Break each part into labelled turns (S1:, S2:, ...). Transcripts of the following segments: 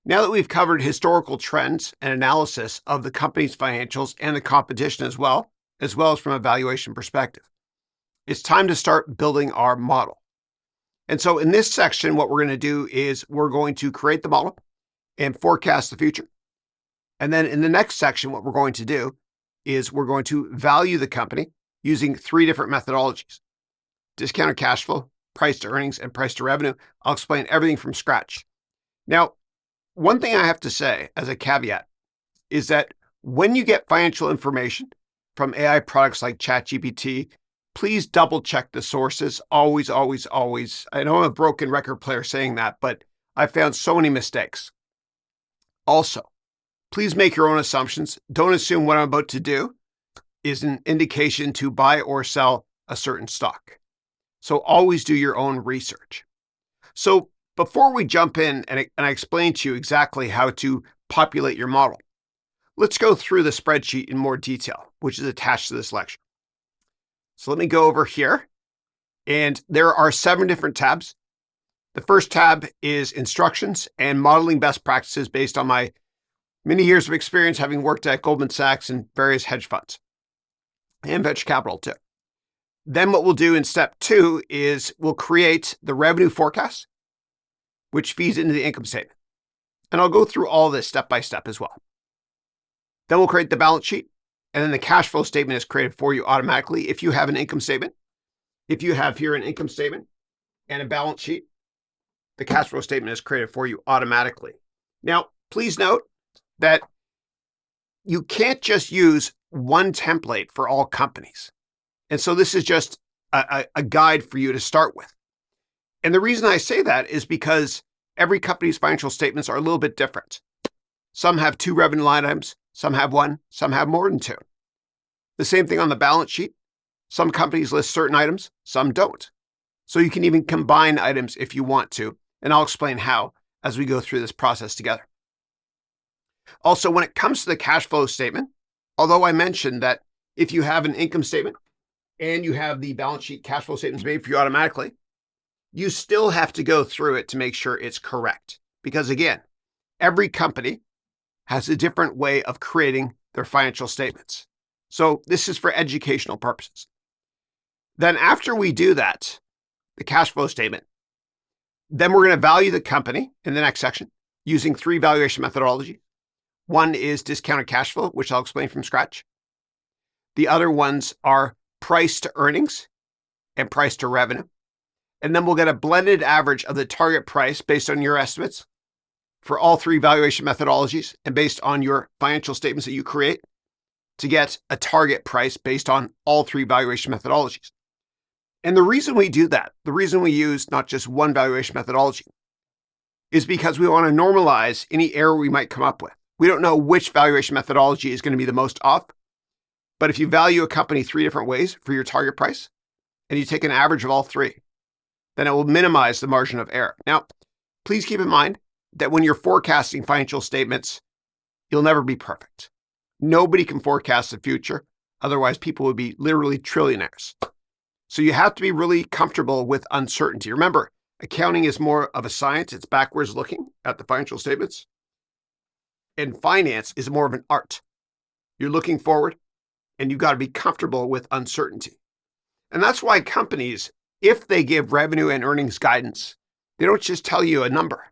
S1: Now that we've covered historical trends and analysis of the company's financials and the competition as well as from a valuation perspective, it's time to start building our model. And so in this section, what we're going to do is we're going to create the model and forecast the future. And then in the next section, what we're going to do is we're going to value the company using 3 different methodologies: discounted cash flow, price to earnings, and price to revenue. I'll explain everything from scratch. Now, one thing I have to say as a caveat is that when you get financial information from AI products like ChatGPT, please double check the sources. Always, always, always. I know I'm a broken record player saying that, but I found so many mistakes. Also, please make your own assumptions. Don't assume what I'm about to do is an indication to buy or sell a certain stock. So always do your own research. So before we jump in and I explain to you exactly how to populate your model, let's go through the spreadsheet in more detail, which is attached to this lecture. So let me go over here, and there are 7 different tabs. The first tab is instructions and modeling best practices based on my many years of experience having worked at Goldman Sachs and various hedge funds and venture capital too. Then what we'll do in step 2 is we'll create the revenue forecast, which feeds into the income statement. And I'll go through all this step by step as well. Then we'll create the balance sheet, and then the cash flow statement is created for you automatically if you have an income statement. If you have here an income statement and a balance sheet, the cash flow statement is created for you automatically. Now, please note that you can't just use one template for all companies. And so this is just a guide for you to start with. And the reason I say that is because every company's financial statements are a little bit different. Some have 2 revenue line items, some have 1, some have more than 2. The same thing on the balance sheet. Some companies list certain items, some don't. So you can even combine items if you want to, and I'll explain how as we go through this process together. Also, when it comes to the cash flow statement, although I mentioned that if you have an income statement and you have the balance sheet cash flow statements made for you automatically, you still have to go through it to make sure it's correct. Because again, every company has a different way of creating their financial statements. So this is for educational purposes. Then after we do that, the cash flow statement, then we're going to value the company in the next section using 3 valuation methodologies. One is discounted cash flow, which I'll explain from scratch. The other ones are price to earnings and price to revenue. And then we'll get a blended average of the target price based on your estimates for all 3 valuation methodologies and based on your financial statements that you create to get a target price based on all 3 valuation methodologies. And the reason we do that, the reason we use not just one valuation methodology, is because we want to normalize any error we might come up with. We don't know which valuation methodology is going to be the most off, but if you value a company 3 different ways for your target price, and you take an average of all 3, then it will minimize the margin of error. Now, please keep in mind that when you're forecasting financial statements, you'll never be perfect. Nobody can forecast the future. Otherwise, people would be literally trillionaires. So you have to be really comfortable with uncertainty. Remember, accounting is more of a science. It's backwards looking at the financial statements. And finance is more of an art. You're looking forward, and you've got to be comfortable with uncertainty. And that's why companies, if they give revenue and earnings guidance, they don't just tell you a number.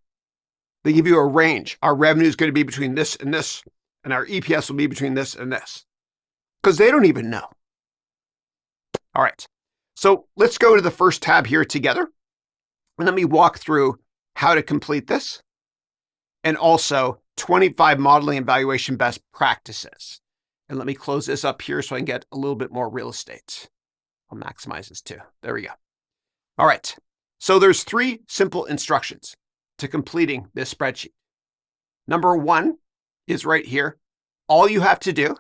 S1: They give you a range. Our revenue is going to be between this and this, and our EPS will be between this and this, because they don't even know. All right. So let's go to the first tab here together, and let me walk through how to complete this, and also 25 modeling and valuation best practices. And let me close this up here so I can get a little bit more real estate. I'll maximize this too. There we go. All right. So there's 3 simple instructions to completing this spreadsheet. Number 1 is right here. All you have to do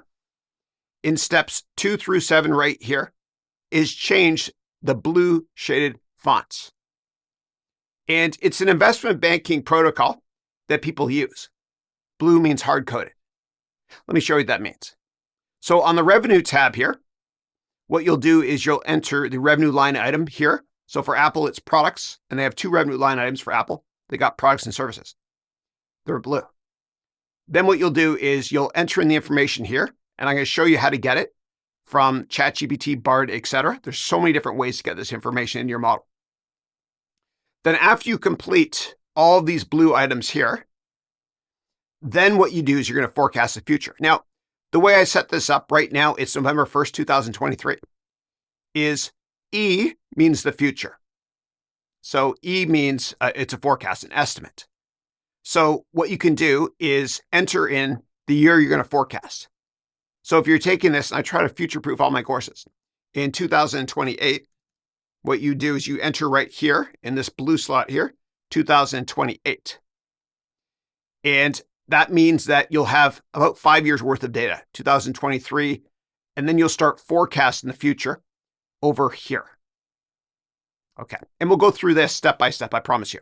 S1: in steps 2 through 7 right here is change the blue shaded fonts. And it's an investment banking protocol that people use. Blue means hard-coded. Let me show you what that means. So on the revenue tab here, what you'll do is you'll enter the revenue line item here. So for Apple, it's products, and they have 2 revenue line items for Apple. They got products and services. they're blue. Then what you'll do is you'll enter in the information here, and I'm going to show you how to get it from ChatGPT, Bard, etc. There's so many different ways to get this information in your model. Then after you complete all of these blue items here, then what you do is you're going to forecast the future. Now, the way I set this up right now, it's November 1st, 2023, is E means the future. So E means it's a forecast, an estimate. So what you can do is enter in the year you're going to forecast. So if you're taking this, and I try to future-proof all my courses, in 2028, what you do is you enter right here in this blue slot here, 2028. And that means that you'll have about 5 years worth of data, 2023, and then you'll start forecasting the future over here. Okay, and we'll go through this step by step, I promise you.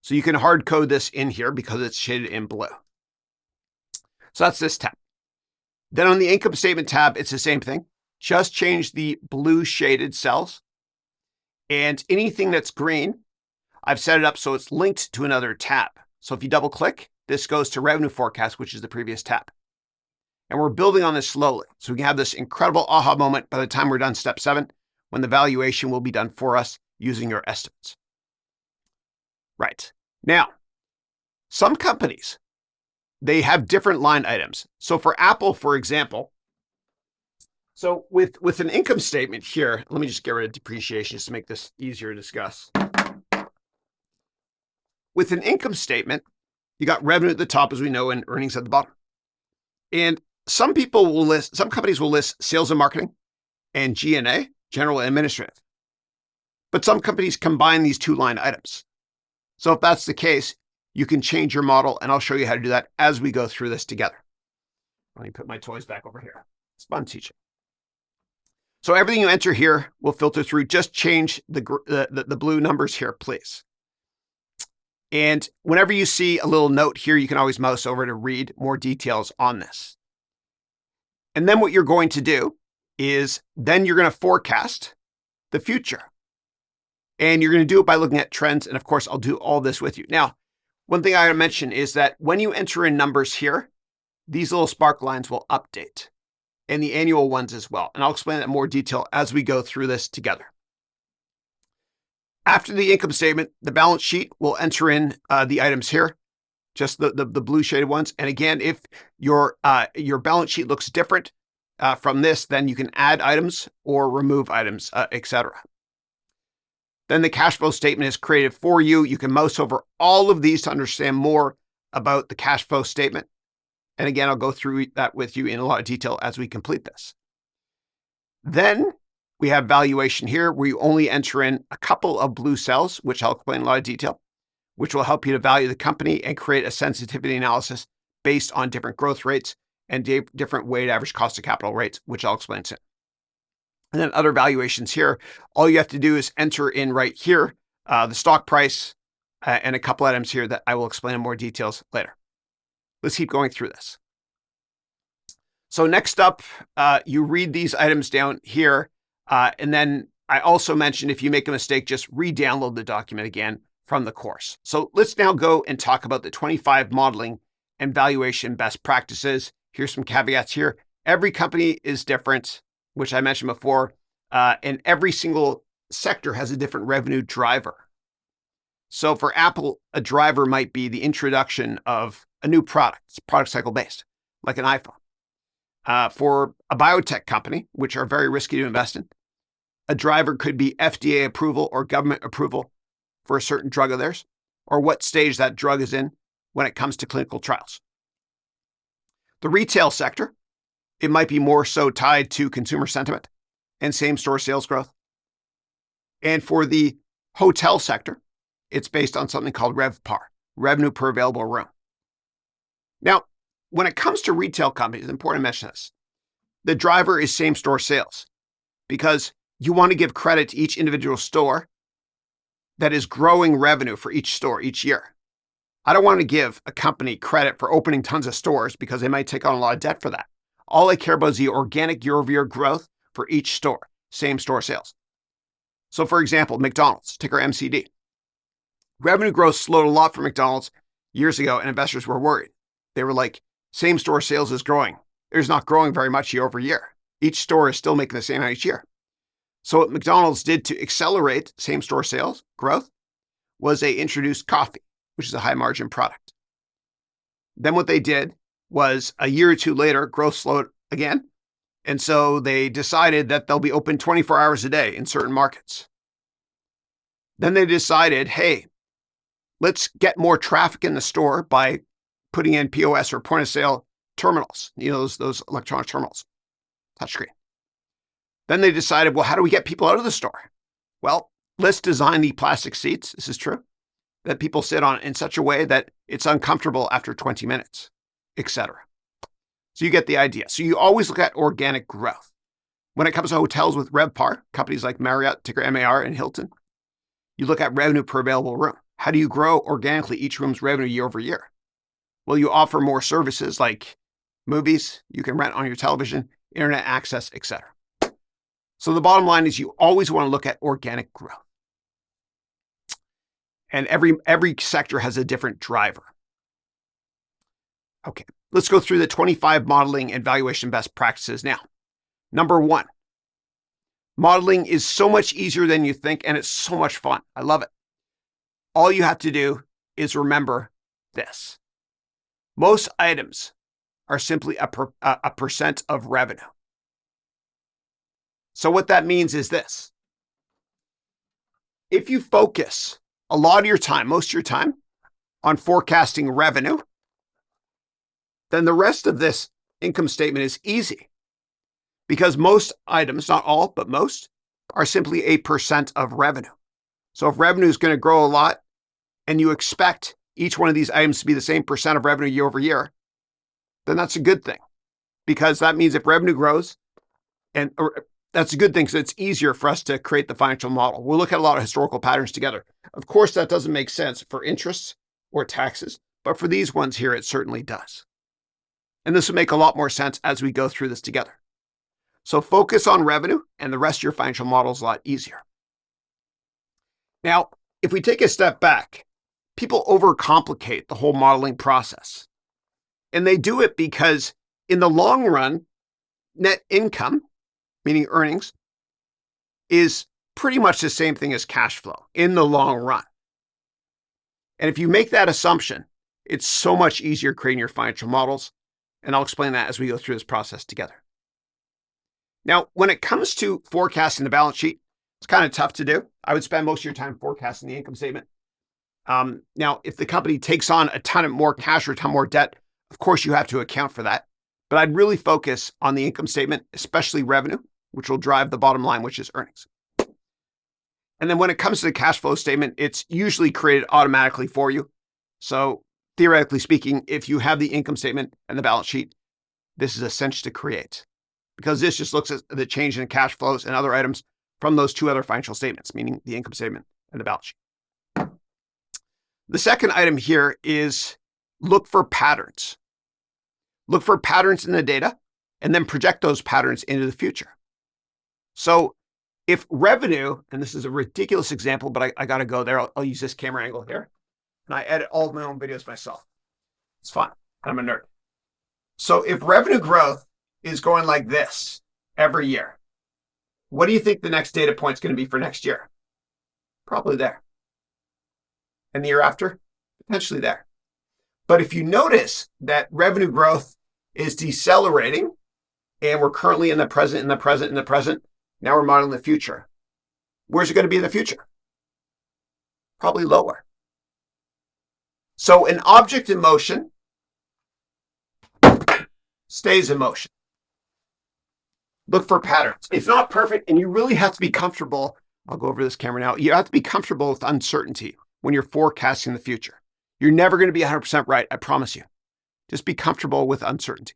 S1: So you can hard code this in here because it's shaded in blue. So that's this tab. Then on the income statement tab, it's the same thing. Just change the blue shaded cells. And anything that's green, I've set it up so it's linked to another tab. So if you double click, this goes to revenue forecast, which is the previous tab. And we're building on this slowly. So we can have this incredible aha moment by the time we're done step 7, when the valuation will be done for us using your estimates. Right. Now, some companies, they have different line items. So for Apple, for example, so with an income statement here, let me just get rid of depreciation just to make this easier to discuss. With an income statement, you got revenue at the top, as we know, and earnings at the bottom. And some companies will list sales and marketing and G&A, general and administrative. But some companies combine these two line items. So if that's the case, you can change your model, and I'll show you how to do that as we go through this together. Let me put my toys back over here. It's fun teaching. So everything you enter here will filter through. Just change the blue numbers here, please. And whenever you see a little note here, you can always mouse over to read more details on this. And then what you're going to do is then you're going to forecast the future. And you're going to do it by looking at trends. And of course, I'll do all this with you. Now, one thing I want to mention is that when you enter in numbers here, these little spark lines will update, and the annual ones as well. And I'll explain that in more detail as we go through this together. After the income statement, the balance sheet will enter in the items here, just the blue shaded ones. And again, if your balance sheet looks different from this, then you can add items or remove items, etc. Then the cash flow statement is created for you. You can mouse over all of these to understand more about the cash flow statement. And again, I'll go through that with you in a lot of detail as we complete this. Then we have valuation here, where you only enter in a couple of blue cells, which I'll explain in a lot of detail, which will help you to value the company and create a sensitivity analysis based on different growth rates and different weighted average cost of capital rates, which I'll explain soon. And then other valuations here, all you have to do is enter in right here the stock price and a couple items here that I will explain in more details later. Let's keep going through this. So next up, you read these items down here. And then I also mentioned if you make a mistake, just re-download the document again from the course. So let's now go and talk about the 25 modeling and valuation best practices. Here's some caveats here. Every company is different, which I mentioned before, and every single sector has a different revenue driver. So for Apple, a driver might be the introduction of a new product. It's product cycle based, like an iPhone. For a biotech company, which are very risky to invest in, a driver could be FDA approval or government approval for a certain drug of theirs, or what stage that drug is in when it comes to clinical trials. The retail sector, it might be more so tied to consumer sentiment and same-store sales growth. And for the hotel sector, it's based on something called RevPAR, revenue per available room. Now, when it comes to retail companies, it's important to mention this. The driver is same-store sales, because you want to give credit to each individual store that is growing revenue for each store each year. I don't want to give a company credit for opening tons of stores because they might take on a lot of debt for that. All I care about is the organic year-over-year growth for each store, same-store sales. So for example, McDonald's, ticker MCD. Revenue growth slowed a lot for McDonald's years ago, and investors were worried. They were like, same-store sales is growing. It's not growing very much year over year. Each store is still making the same amount each year. So what McDonald's did to accelerate same-store sales growth was they introduced coffee, which is a high-margin product. Then what they did was a year or two later, growth slowed again. And so they decided that they'll be open 24 hours a day in certain markets. Then they decided, hey, let's get more traffic in the store by putting in POS or point of sale terminals, those electronic terminals, touchscreen. Then they decided, well, how do we get people out of the store? Well, let's design the plastic seats, this is true, that people sit on in such a way that it's uncomfortable after 20 minutes, etc. So you get the idea. So you always look at organic growth. When it comes to hotels with RevPAR, companies like Marriott, ticker MAR, and Hilton, you look at revenue per available room. How do you grow organically each room's revenue year over year? Well, you offer more services like movies, you can rent on your television, internet access, etc. So the bottom line is you always want to look at organic growth. And every sector has a different driver. Okay, let's go through the 25 modeling and valuation best practices now. Number 1, modeling is so much easier than you think, and it's so much fun. I love it. All you have to do is remember this. Most items are simply a percent of revenue. So what that means is this. If you focus a lot of your time, most of your time, on forecasting revenue, then the rest of this income statement is easy. Because most items, not all, but most, are simply a percent of revenue. So if revenue is going to grow a lot, and you expect each one of these items to be the same percent of revenue year over year, then that's a good thing. Because that means if revenue grows, that's a good thing because it's easier for us to create the financial model. We'll look at a lot of historical patterns together. Of course, that doesn't make sense for interests or taxes, but for these ones here, it certainly does. And this will make a lot more sense as we go through this together. So focus on revenue, and the rest of your financial model is a lot easier. Now, if we take a step back, people overcomplicate the whole modeling process. And they do it because in the long run, net income, meaning earnings, is pretty much the same thing as cash flow in the long run. And if you make that assumption, it's so much easier creating your financial models. And I'll explain that as we go through this process together. Now, when it comes to forecasting the balance sheet, it's kind of tough to do. I would spend most of your time forecasting the income statement. Now, if the company takes on a ton of more cash or a ton more debt, of course you have to account for that. But I'd really focus on the income statement, especially revenue, which will drive the bottom line, which is earnings. And then when it comes to the cash flow statement, it's usually created automatically for you. So theoretically speaking, if you have the income statement and the balance sheet, this is essential to create. Because this just looks at the change in cash flows and other items from those two other financial statements, meaning the income statement and the balance sheet. The second item here is look for patterns. Look for patterns in the data and then project those patterns into the future. So if revenue, and this is a ridiculous example, but I got to go there. I'll use this camera angle here. And I edit all of my own videos myself. It's fun. I'm a nerd. So if revenue growth is going like this every year, what do you think the next data point is going to be for next year? Probably there. And the year after? Potentially there. But if you notice that revenue growth is decelerating, and we're currently in the present, now we're modeling the future. Where's it going to be in the future? Probably lower. So an object in motion stays in motion. Look for patterns. It's not perfect, and you really have to be comfortable. I'll go over this camera now. You have to be comfortable with uncertainty when you're forecasting the future. You're never going to be 100% right, I promise you. Just be comfortable with uncertainty.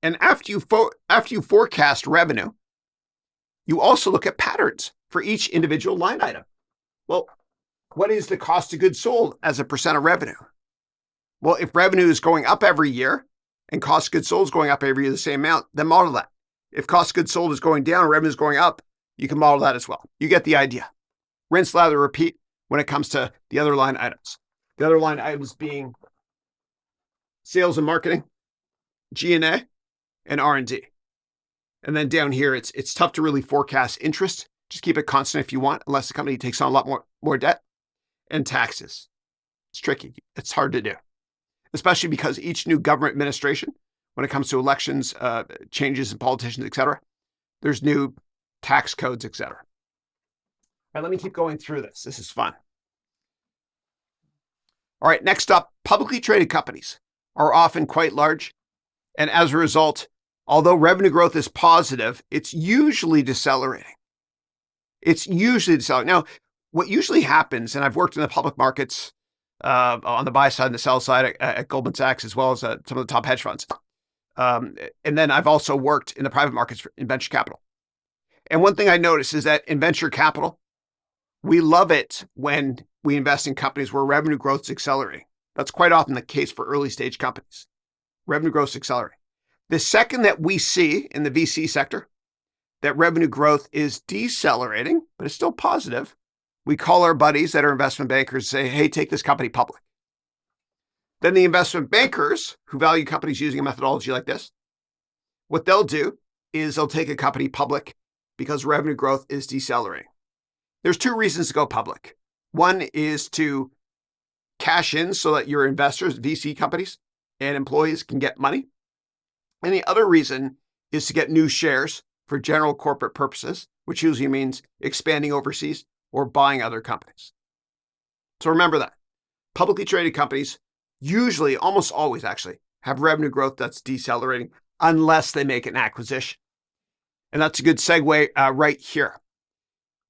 S1: And after you forecast revenue, you also look at patterns for each individual line item. Well, what is the cost of goods sold as a percent of revenue? Well, if revenue is going up every year and cost of goods sold is going up every year the same amount, then model that. If cost of goods sold is going down and revenue is going up, you can model that as well. You get the idea. Rinse, lather, repeat when it comes to the other line items. The other line items being sales and marketing, G&A, and R&D. And then down here, it's tough to really forecast interest. Just keep it constant if you want, unless the company takes on a lot more debt. And taxes. It's tricky. It's hard to do, especially because each new government administration, when it comes to elections, changes in politicians, et cetera, there's new tax codes, et cetera. All right, let me keep going through this. This is fun. All right, next up, publicly traded companies are often quite large. And as a result, although revenue growth is positive, it's usually decelerating. Now, what usually happens, and I've worked in the public markets on the buy side and the sell side at Goldman Sachs, as well as some of the top hedge funds. And then I've also worked in the private markets in venture capital. And one thing I noticed is that in venture capital, we love it when we invest in companies where revenue growth is accelerating. That's quite often the case for early stage companies. Revenue growth is accelerating. The second that we see in the VC sector that revenue growth is decelerating, but it's still positive, we call our buddies that are investment bankers and say, hey, take this company public. Then the investment bankers who value companies using a methodology like this, what they'll do is they'll take a company public because revenue growth is decelerating. There's two reasons to go public. One is to cash in so that your investors, VC companies, and employees can get money. And the other reason is to get new shares for general corporate purposes, which usually means expanding overseas or buying other companies. So remember that. Publicly traded companies usually, almost always actually, have revenue growth that's decelerating unless they make an acquisition. And that's a good segue right here.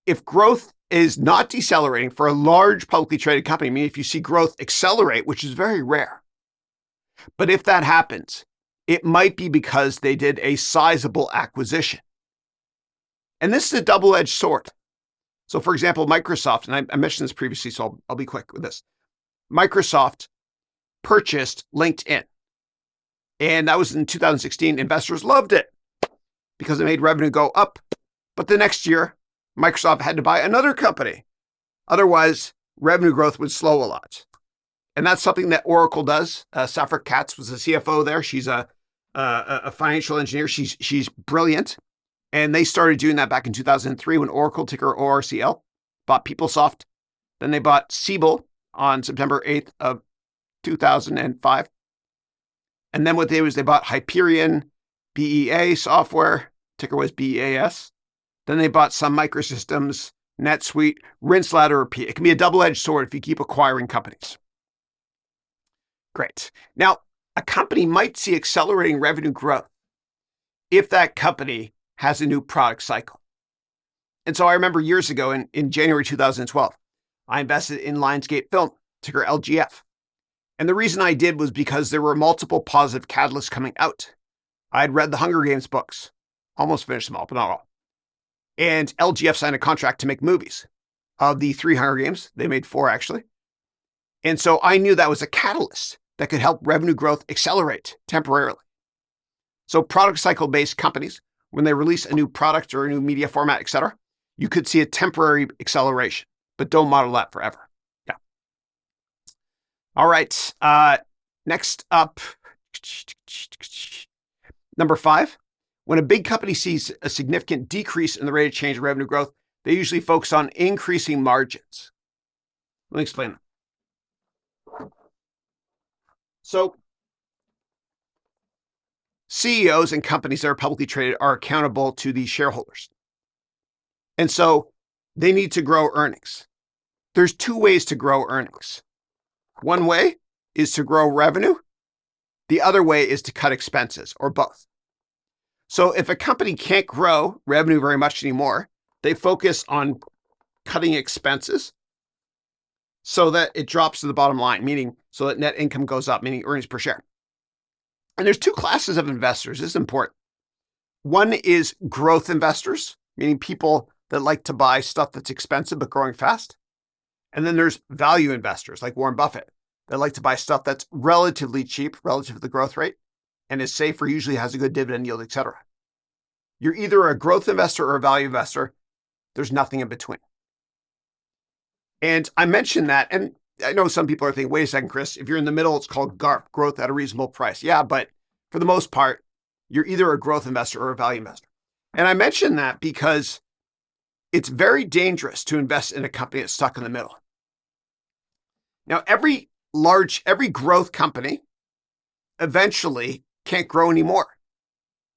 S1: If growth is not decelerating for a large publicly traded company, I mean, if you see growth accelerate, which is very rare, but if that happens, it might be because they did a sizable acquisition. And this is a double-edged sword. So for example, Microsoft, and I mentioned this previously, so I'll be quick with this. Microsoft purchased LinkedIn. And that was in 2016. Investors loved it because it made revenue go up. But the next year, Microsoft had to buy another company. Otherwise, revenue growth would slow a lot. And that's something that Oracle does. Safra Catz was the CFO there. She's a financial engineer. She's brilliant. And they started doing that back in 2003 when Oracle, ticker ORCL, bought PeopleSoft. Then they bought Siebel on September 8th of 2005. And then what they did was they bought Hyperion, BEA software, ticker was BEAS. Then they bought Sun Microsystems, NetSuite, rinse, lather, repeat. It can be a double-edged sword if you keep acquiring companies. Great. Now, a company might see accelerating revenue growth if that company has a new product cycle. And so I remember years ago in January 2012, I invested in Lionsgate Film, ticker LGF. And the reason I did was because there were multiple positive catalysts coming out. I had read the Hunger Games books, almost finished them all, but not all. And LGF signed a contract to make movies. Of the 3 Hunger Games, they made 4 actually. And so I knew that was a catalyst that could help revenue growth accelerate temporarily. So product cycle-based companies, when they release a new product or a new media format, et cetera, you could see a temporary acceleration, but don't model that forever. Yeah. All right. Next up, number 5. When a big company sees a significant decrease in the rate of change in revenue growth, they usually focus on increasing margins. Let me explain that. So CEOs and companies that are publicly traded are accountable to the shareholders. And so they need to grow earnings. There's 2 ways to grow earnings. One way is to grow revenue. The other way is to cut expenses, or both. So if a company can't grow revenue very much anymore, they focus on cutting expenses so that it drops to the bottom line, meaning so that net income goes up, meaning earnings per share. And there's 2 classes of investors. This is important. One is growth investors, meaning people that like to buy stuff that's expensive but growing fast. And then there's value investors like Warren Buffett that like to buy stuff that's relatively cheap relative to the growth rate and is safe or usually has a good dividend yield, et cetera. You're either a growth investor or a value investor. There's nothing in between. And I mentioned that, and I know some people are thinking, wait a second, Chris, if you're in the middle, it's called GARP, growth at a reasonable price. Yeah, but for the most part, you're either a growth investor or a value investor. And I mention that because it's very dangerous to invest in a company that's stuck in the middle. Now, every growth company eventually can't grow anymore.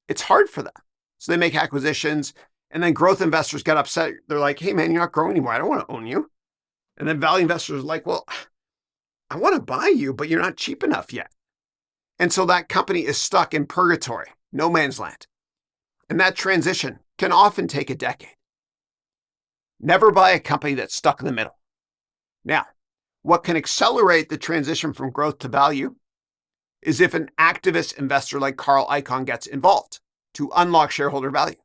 S1: It's hard for them. So they make acquisitions, and then growth investors get upset. They're like, hey, man, you're not growing anymore. I don't want to own you. And then value investors are like, well, I want to buy you, but you're not cheap enough yet. And so that company is stuck in purgatory, no man's land. And that transition can often take a decade. Never buy a company that's stuck in the middle. Now, what can accelerate the transition from growth to value is if an activist investor like Carl Icahn gets involved to unlock shareholder value.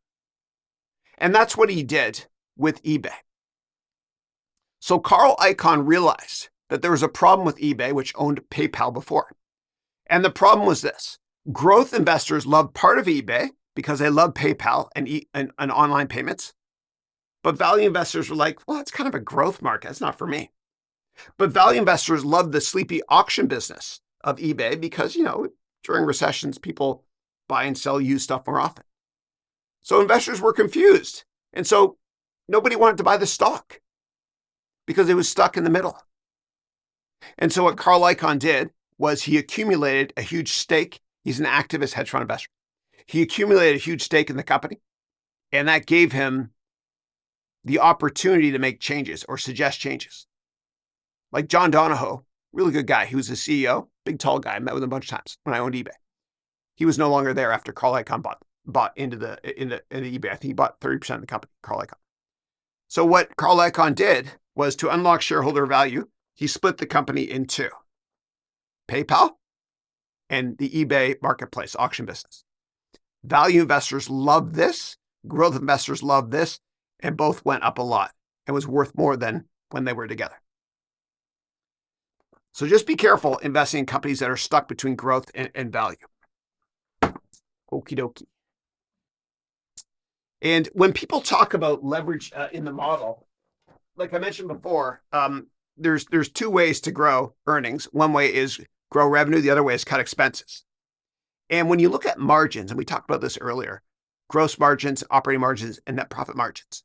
S1: And that's what he did with eBay. So Carl Icahn realized that there was a problem with eBay, which owned PayPal before. And the problem was this: growth investors loved part of eBay because they love PayPal and online payments. But value investors were like, well, it's kind of a growth market. It's not for me. But value investors loved the sleepy auction business of eBay because, during recessions, people buy and sell used stuff more often. So investors were confused. And so nobody wanted to buy the stock because it was stuck in the middle. And so what Carl Icahn did was he accumulated a huge stake. He's an activist hedge fund investor. He accumulated a huge stake in the company, and that gave him the opportunity to make changes or suggest changes. Like John Donahoe, really good guy. He was the CEO, big, tall guy. I met with him a bunch of times when I owned eBay. He was no longer there after Carl Icahn bought into the eBay. I think he bought 30% of the company, Carl Icahn. So what Carl Icahn did was to unlock shareholder value. He split the company in two: PayPal and the eBay marketplace auction business. Value investors love this. Growth investors love this. And both went up a lot and was worth more than when they were together. So just be careful investing in companies that are stuck between growth and value. Okie dokie. And when people talk about leverage in the model, like I mentioned before, there's two ways to grow earnings. One way is grow revenue. The other way is cut expenses. And when you look at margins, and we talked about this earlier, gross margins, operating margins, and net profit margins,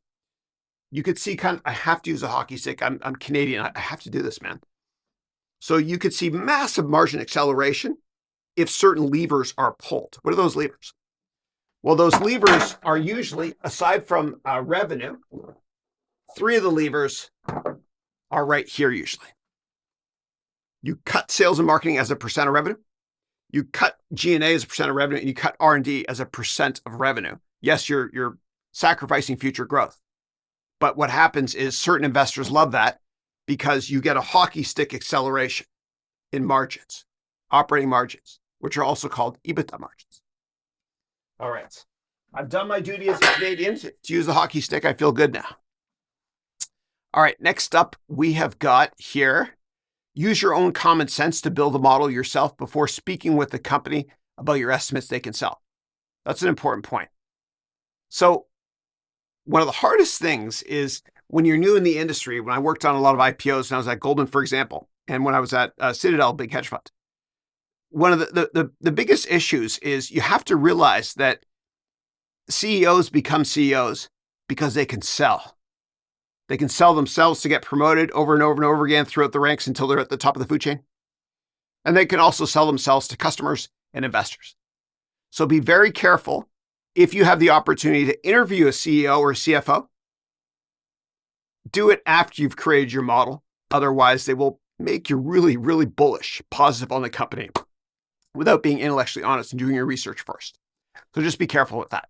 S1: you could see I have to use a hockey stick. I'm Canadian. I have to do this, man. So you could see massive margin acceleration if certain levers are pulled. What are those levers? Well, those levers are usually, aside from revenue, three of the levers are right here usually. You cut sales and marketing as a percent of revenue. You cut G&A as a percent of revenue, and you cut R&D as a percent of revenue. Yes, you're sacrificing future growth. But what happens is certain investors love that because you get a hockey stick acceleration in margins, operating margins, which are also called EBITDA margins. All right. I've done my duty as a Canadian to use the hockey stick. I feel good now. All right. Next up, we have got here, use your own common sense to build a model yourself before speaking with the company about your estimates they can sell. That's an important point. So one of the hardest things is when you're new in the industry, when I worked on a lot of IPOs, and I was at Goldman, for example, and when I was at Citadel, big hedge fund, one of the biggest issues is you have to realize that CEOs become CEOs because they can sell. They can sell themselves to get promoted over and over and over again throughout the ranks until they're at the top of the food chain. And they can also sell themselves to customers and investors. So be very careful if you have the opportunity to interview a CEO or a CFO. Do it after you've created your model. Otherwise, they will make you really, really bullish, positive on the company without being intellectually honest and doing your research first. So just be careful with that.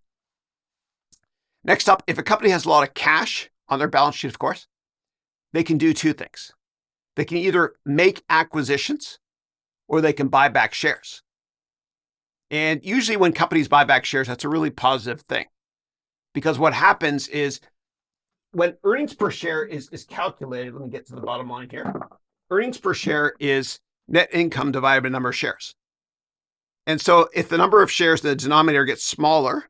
S1: Next up, if a company has a lot of cash on their balance sheet, of course, they can do two things. They can either make acquisitions or they can buy back shares. And usually when companies buy back shares, that's a really positive thing. Because what happens is when earnings per share is calculated, let me get to the bottom line here. Earnings per share is net income divided by the number of shares. And so if the number of shares in the denominator gets smaller,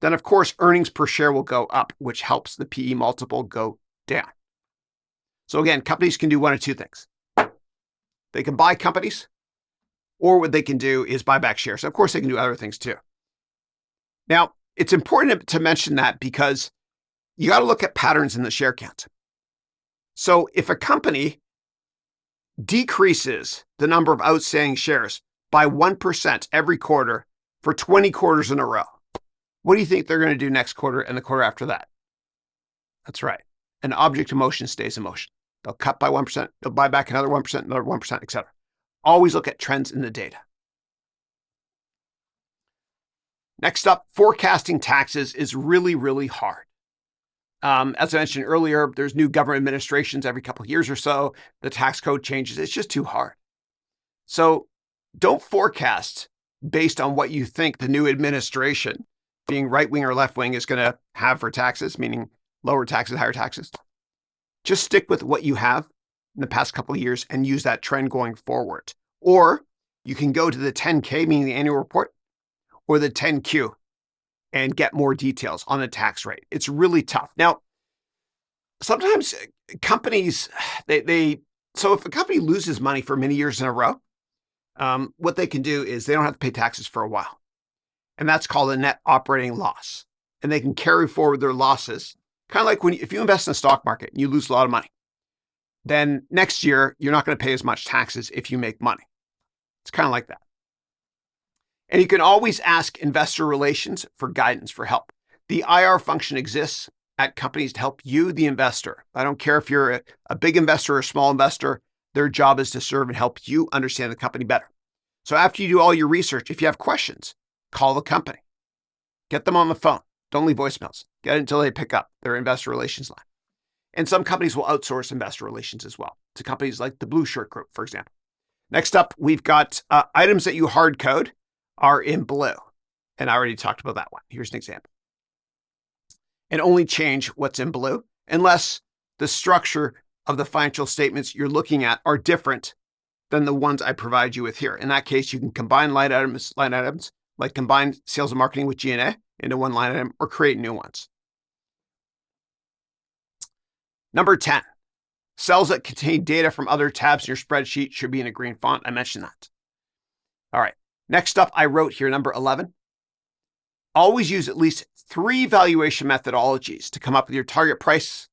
S1: then of course earnings per share will go up, which helps the PE multiple go down. So again, companies can do one of two things. They can buy companies, or what they can do is buy back shares. Of course, they can do other things too. Now, it's important to mention that because you got to look at patterns in the share count. So if a company decreases the number of outstanding shares by 1% every quarter for 20 quarters in a row, what do you think they're going to do next quarter and the quarter after that? That's right. An object in motion stays in motion. They'll cut by 1%, they'll buy back another 1%, another 1%, et cetera. Always look at trends in the data. Next up, forecasting taxes is really, really hard. As I mentioned earlier, there's new government administrations every couple of years or so. The tax code changes. It's just too hard. So don't forecast based on what you think the new administration, being right-wing or left-wing, is going to have for taxes, meaning lower taxes, higher taxes. Just stick with what you have in the past couple of years and use that trend going forward. Or you can go to the 10K, meaning the annual report, or the 10Q and get more details on the tax rate. It's really tough. Now, sometimes companies, so if a company loses money for many years in a row, what they can do is they don't have to pay taxes for a while. And that's called a net operating loss. And they can carry forward their losses. Kind of like if you invest in the stock market and you lose a lot of money, then next year, you're not going to pay as much taxes if you make money. It's kind of like that. And you can always ask investor relations for guidance, for help. The IR function exists at companies to help you, the investor. I don't care if you're a big investor or a small investor, their job is to serve and help you understand the company better. So after you do all your research, if you have questions, call the company. Get them on the phone. Don't leave voicemails. Get it until they pick up their investor relations line. And some companies will outsource investor relations as well to companies like the Blue Shirt Group, for example. Next up, we've got items that you hard code are in blue. And I already talked about that one. Here's an example. And only change what's in blue unless the structure of the financial statements you're looking at are different than the ones I provide you with here. In that case, you can combine line items, like combine sales and marketing with G&A into one line item or create new ones. Number 10, cells that contain data from other tabs in your spreadsheet should be in a green font. I mentioned that. All right. Next up, I wrote here, number 11, always use at least 3 valuation methodologies to come up with your target price.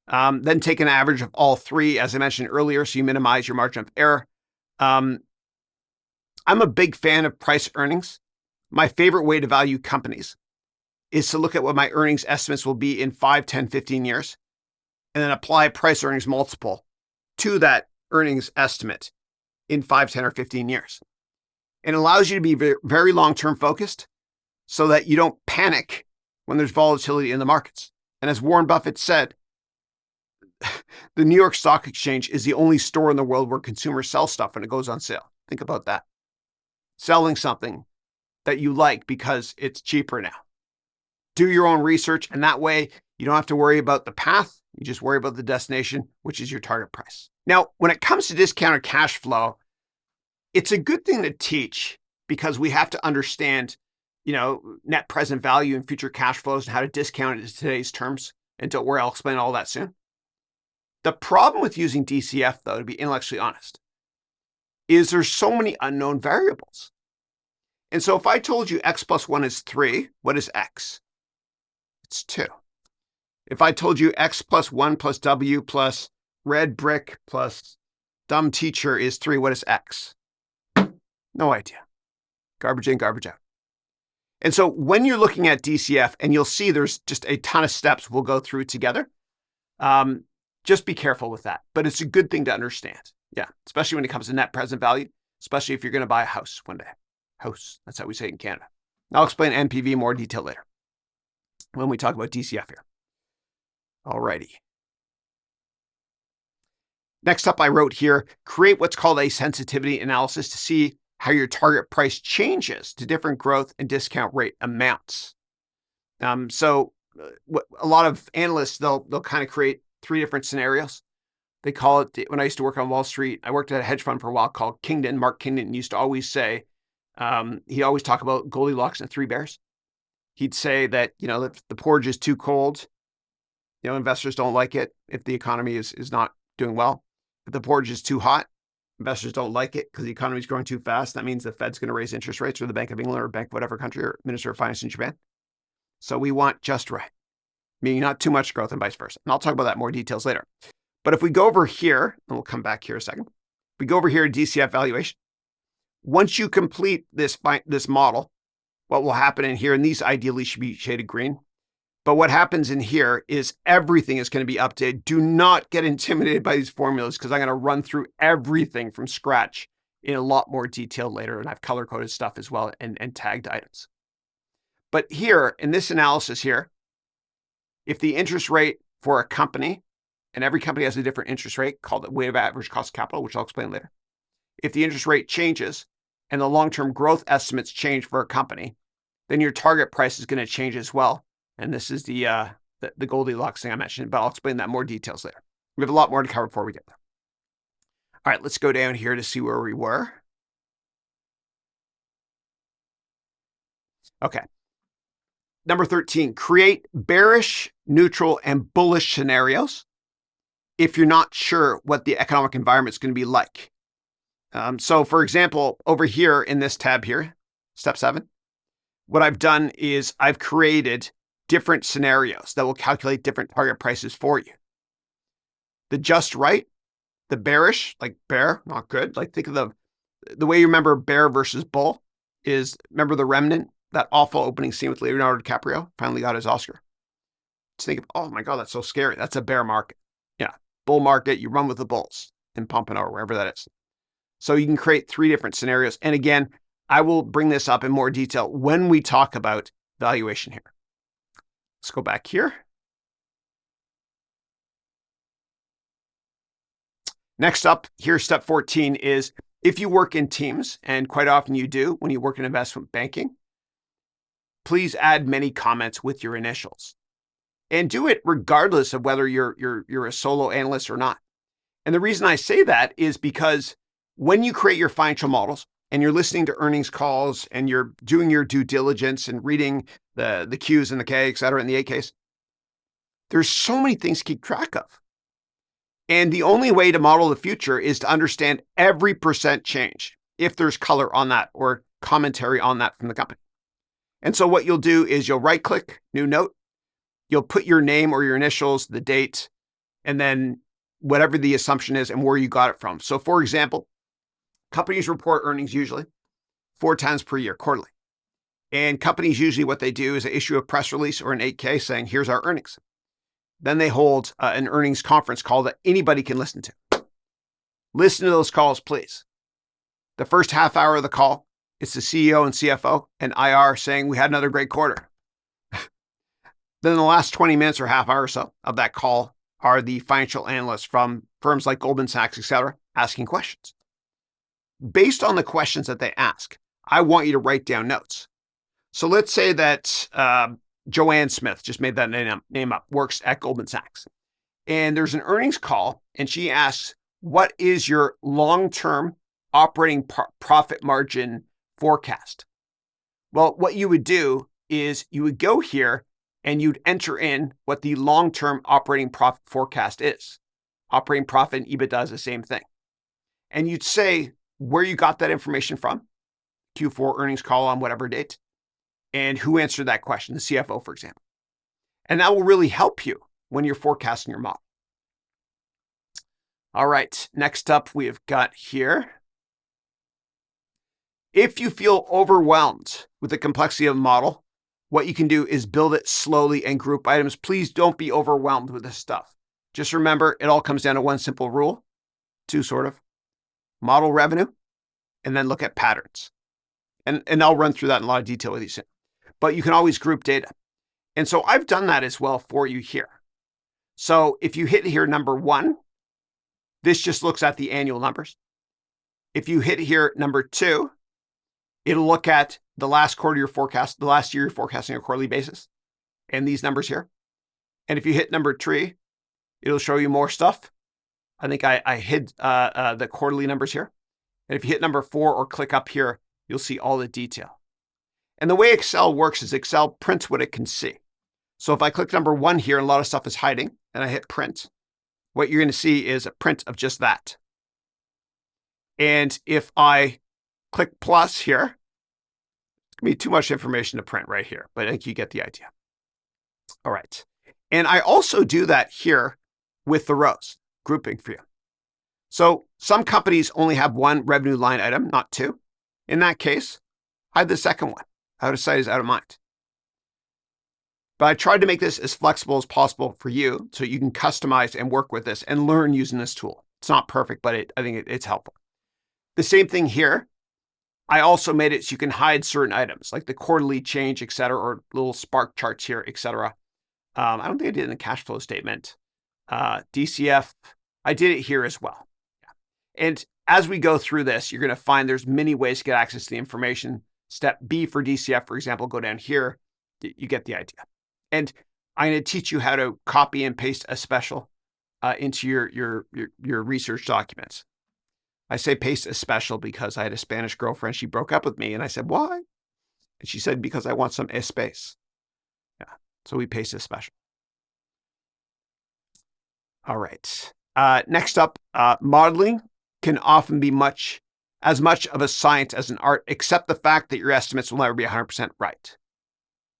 S1: Then take an average of all 3, as I mentioned earlier, so you minimize your margin of error. I'm a big fan of price earnings. My favorite way to value companies is to look at what my earnings estimates will be in 5, 10, 15 years, and then apply price earnings multiple to that earnings estimate in 5, 10, or 15 years. It allows you to be very, very long-term focused so that you don't panic when there's volatility in the markets. And as Warren Buffett said, the New York Stock Exchange is the only store in the world where consumers sell stuff when it goes on sale. Think about that. Selling something that you like because it's cheaper now. Do your own research, and that way you don't have to worry about the path. You just worry about the destination, which is your target price. Now, when it comes to discounted cash flow, it's a good thing to teach because we have to understand, net present value and future cash flows and how to discount it in today's terms. And don't worry, I'll explain all that soon. The problem with using DCF, though, to be intellectually honest, is there's so many unknown variables. And so if I told you x plus 1 is 3, what is x? It's 2. If I told you x plus 1 plus w plus red brick plus dumb teacher is 3, what is x? No idea. Garbage in, garbage out. And so when you're looking at DCF, and you'll see there's just a ton of steps we'll go through together, just be careful with that. But it's a good thing to understand. Yeah, especially when it comes to net present value, especially if you're going to buy a house one day. House, that's how we say it in Canada. I'll explain NPV in more detail later when we talk about DCF here. Alrighty. Next up, I wrote here, create what's called a sensitivity analysis to see how your target price changes to different growth and discount rate amounts. So a lot of analysts, they'll kind of create 3 different scenarios. They call it, when I used to work on Wall Street, I worked at a hedge fund for a while called Kingdon. Mark Kingdon used to always say, he'd always talk about Goldilocks and 3 bears. He'd say that, if the porridge is too cold, investors don't like it if the economy is not doing well. If the porridge is too hot, Investors don't like it because the economy is growing too fast. That means the Fed's going to raise interest rates, or the Bank of England, or Bank of whatever country, or Minister of Finance in Japan. So we want just right, meaning not too much growth and vice versa. And I'll talk about that in more details later. But if we go over here, and we'll come back here a second. If we go over here to DCF valuation, once you complete this model, what will happen in here, and these ideally should be shaded green, but what happens in here is everything is going to be updated. Do not get intimidated by these formulas because I'm going to run through everything from scratch in a lot more detail later. And I've color-coded stuff as well and tagged items. But here, in this analysis here, if the interest rate for a company, and every company has a different interest rate called the weighted average cost of capital, which I'll explain later. If the interest rate changes and the long-term growth estimates change for a company, then your target price is going to change as well. And this is the Goldilocks thing I mentioned, but I'll explain that in more details later. We have a lot more to cover before we get there. All right, let's go down here to see where we were. Okay. Number 13, create bearish, neutral, and bullish scenarios if you're not sure what the economic environment is going to be like. So for example, over here in this tab here, step 7, what I've done is I've created different scenarios that will calculate different target prices for you. The just right, the bearish, like bear, not good. Like think of the way you remember bear versus bull is, remember The Remnant, that awful opening scene with Leonardo DiCaprio, finally got his Oscar. Just think of, oh my God, that's so scary. That's a bear market. Yeah, bull market, you run with the bulls in Pompano or wherever that is. So you can create 3 different scenarios. And again, I will bring this up in more detail when we talk about valuation here. Let's go back here. Next up, here's step 14 is if you work in teams, and quite often you do when you work in investment banking, please add many comments with your initials. And do it regardless of whether you're a solo analyst or not. And the reason I say that is because when you create your financial models and you're listening to earnings calls and you're doing your due diligence and reading the Qs and the K, et cetera, and the AKs, there's so many things to keep track of. And the only way to model the future is to understand every percent change, if there's color on that or commentary on that from the company. And so what you'll do is you'll right click, new note, you'll put your name or your initials, the date, and then whatever the assumption is and where you got it from. So for example, companies report earnings usually 4 times per year, quarterly. And companies usually what they do is they issue a press release or an 8K saying, here's our earnings. Then they hold an earnings conference call that anybody can listen to. Listen to those calls, please. The first half hour of the call, it's the CEO and CFO and IR saying we had another great quarter. Then the last 20 minutes or half hour or so of that call are the financial analysts from firms like Goldman Sachs, et cetera, asking questions. Based on the questions that they ask, I want you to write down notes. So let's say that Joanne Smith, just made that name up, works at Goldman Sachs. And there's an earnings call, and she asks, what is your long-term operating profit margin forecast? Well, what you would do is you would go here and you'd enter in what the long-term operating profit forecast is. Operating profit and EBITDA is the same thing. And you'd say where you got that information from, Q4 earnings call on whatever date, and who answered that question, the CFO, for example. And that will really help you when you're forecasting your model. All right, next up we've got here. If you feel overwhelmed with the complexity of the model, what you can do is build it slowly and group items. Please don't be overwhelmed with this stuff. Just remember, it all comes down to one simple rule, 2 sort of. Model revenue, and then look at patterns. And I'll run through that in a lot of detail with you soon. But you can always group data. And so I've done that as well for you here. So if you hit here number 1, this just looks at the annual numbers. If you hit here number 2, it'll look at the last quarter you're forecast, the last year you're forecasting on a quarterly basis, and these numbers here. And if you hit number 3, it'll show you more stuff. I think I hid the quarterly numbers here. And if you hit number 4 or click up here, you'll see all the detail. And the way Excel works is Excel prints what it can see. So if I click number 1 here and a lot of stuff is hiding, and I hit print, what you're going to see is a print of just that. And if I click plus here, it's going to be too much information to print right here, but I think you get the idea. All right. And I also do that here with the rows, grouping for you. So some companies only have one revenue line item, not two. In that case, hide the second one. Out of sight is out of mind. But I tried to make this as flexible as possible for you so you can customize and work with this and learn using this tool. It's not perfect, but I think it's helpful. The same thing here. I also made it so you can hide certain items like the quarterly change, et cetera, or little spark charts here, et cetera. I don't think I did it in the cash flow statement. DCF, I did it here as well. Yeah. And as we go through this, you're going to find there's many ways to get access to the information. Step B for DCF, for example, go down here. You get the idea. And I'm going to teach you how to copy and paste a special into your research documents. I say paste a special because I had a Spanish girlfriend. She broke up with me, and I said, why? And she said, because I want some space. Yeah, so we paste a special. All right. Next up, modeling can often be as much of a science as an art, except the fact that your estimates will never be 100% right.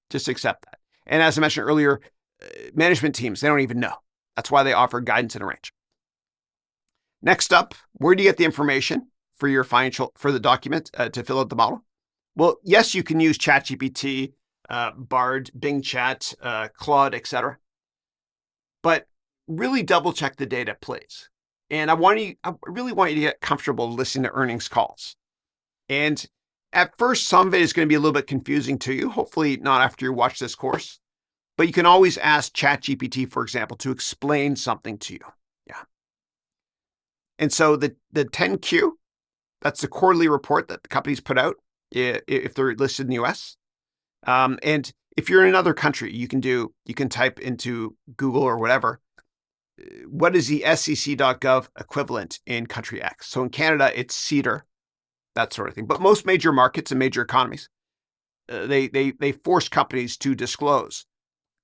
S1: Just accept that. And as I mentioned earlier, management teams, they don't even know. That's why they offer guidance and a range. Next up, where do you get the information for the document to fill out the model? Well, yes, you can use ChatGPT, Bard, Bing Chat, Claude, etc. But really double check the data, please. And I really want you to get comfortable listening to earnings calls. And at first, some of it is going to be a little bit confusing to you. Hopefully not after you watch this course. But you can always ask ChatGPT, for example, to explain something to you. Yeah. And so the 10Q, that's the quarterly report that the companies put out if they're listed in the US. And if you're in another country, you can type into Google or whatever, what is the SEC.gov equivalent in country X? So in Canada, it's CEDAR, that sort of thing. But most major markets and major economies, they force companies to disclose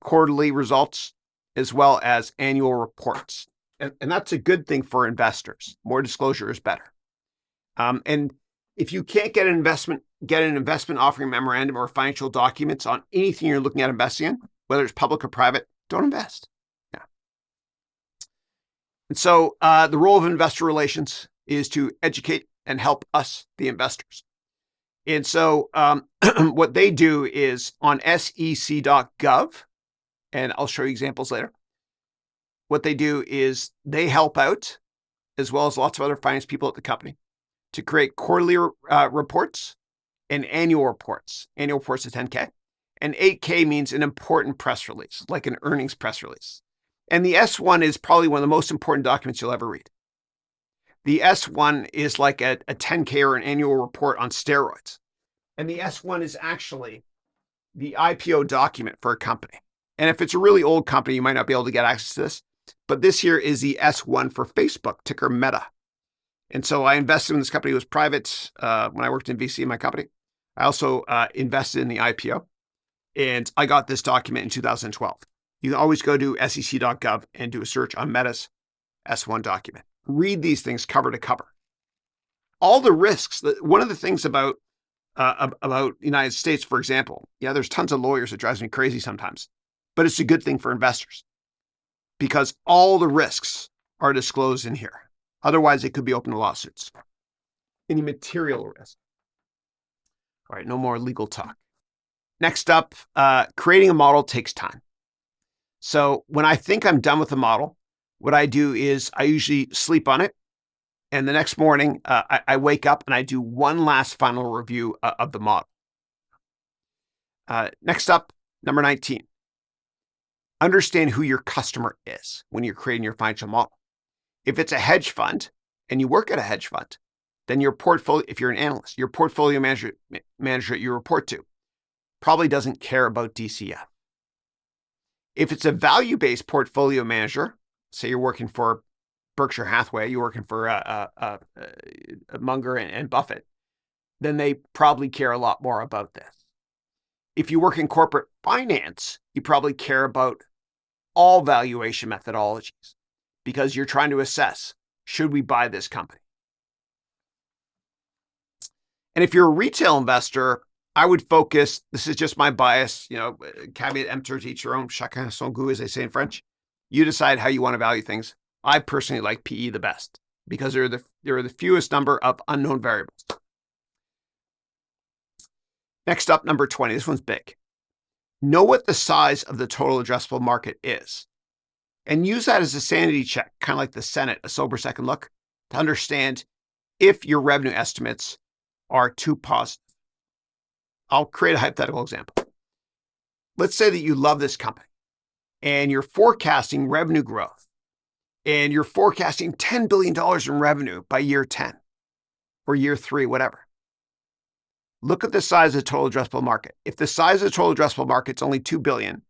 S1: quarterly results as well as annual reports. And that's a good thing for investors. More disclosure is better. And if you can't get an investment offering memorandum or financial documents on anything you're looking at investing in, whether it's public or private, don't invest. Yeah. And so the role of investor relations is to educate and help us, the investors. And so what they do is on sec.gov, and I'll show you examples later. What they do is they help out, as well as lots of other finance people at the company, to create quarterly reports and annual reports. Annual reports is 10K. And 8K means an important press release, like an earnings press release. And the S1 is probably one of the most important documents you'll ever read. The S1 is like a 10K or an annual report on steroids. And the S1 is actually the IPO document for a company. And if it's a really old company, you might not be able to get access to this. But this here is the S1 for Facebook, ticker Meta. And so I invested in this company. It was private when I worked in VC in my company. I also invested in the IPO. And I got this document in 2012. You can always go to sec.gov and do a search on Meta's S1 document. Read these things cover to cover. All the risks. One of the things about the United States, for example, there's tons of lawyers. It drives me crazy sometimes. But it's a good thing for investors because all the risks are disclosed in here. Otherwise, it could be open to lawsuits. Any material risk. All right, no more legal talk. Next up, creating a model takes time. So when I think I'm done with the model, what I do is I usually sleep on it. And the next morning, I wake up and I do one last final review of the model. Next up, number 19. Understand who your customer is when you're creating your financial model. If it's a hedge fund and you work at a hedge fund, then your portfolio, if you're an analyst, your portfolio manager that you report to probably doesn't care about DCF. If it's a value-based portfolio manager, say you're working for Berkshire Hathaway, you're working for Munger and Buffett, then they probably care a lot more about this. If you work in corporate finance, you probably care about all valuation methodologies because you're trying to assess, should we buy this company? And if you're a retail investor, I would focus, this is just my bias, caveat emptor, to each their own, chacun son goût, as they say in French. You decide how you want to value things. I personally like PE the best because there are the fewest number of unknown variables. Next up, number 20. This one's big. Know what the size of the total addressable market is, and use that as a sanity check, kind of like the Senate, a sober second look, to understand if your revenue estimates are too positive. I'll create a hypothetical example. Let's say that you love this company and you're forecasting revenue growth and you're forecasting $10 billion in revenue by year 10 or year 3, whatever. Look at the size of the total addressable market. If the size of the total addressable market is only $2 billion,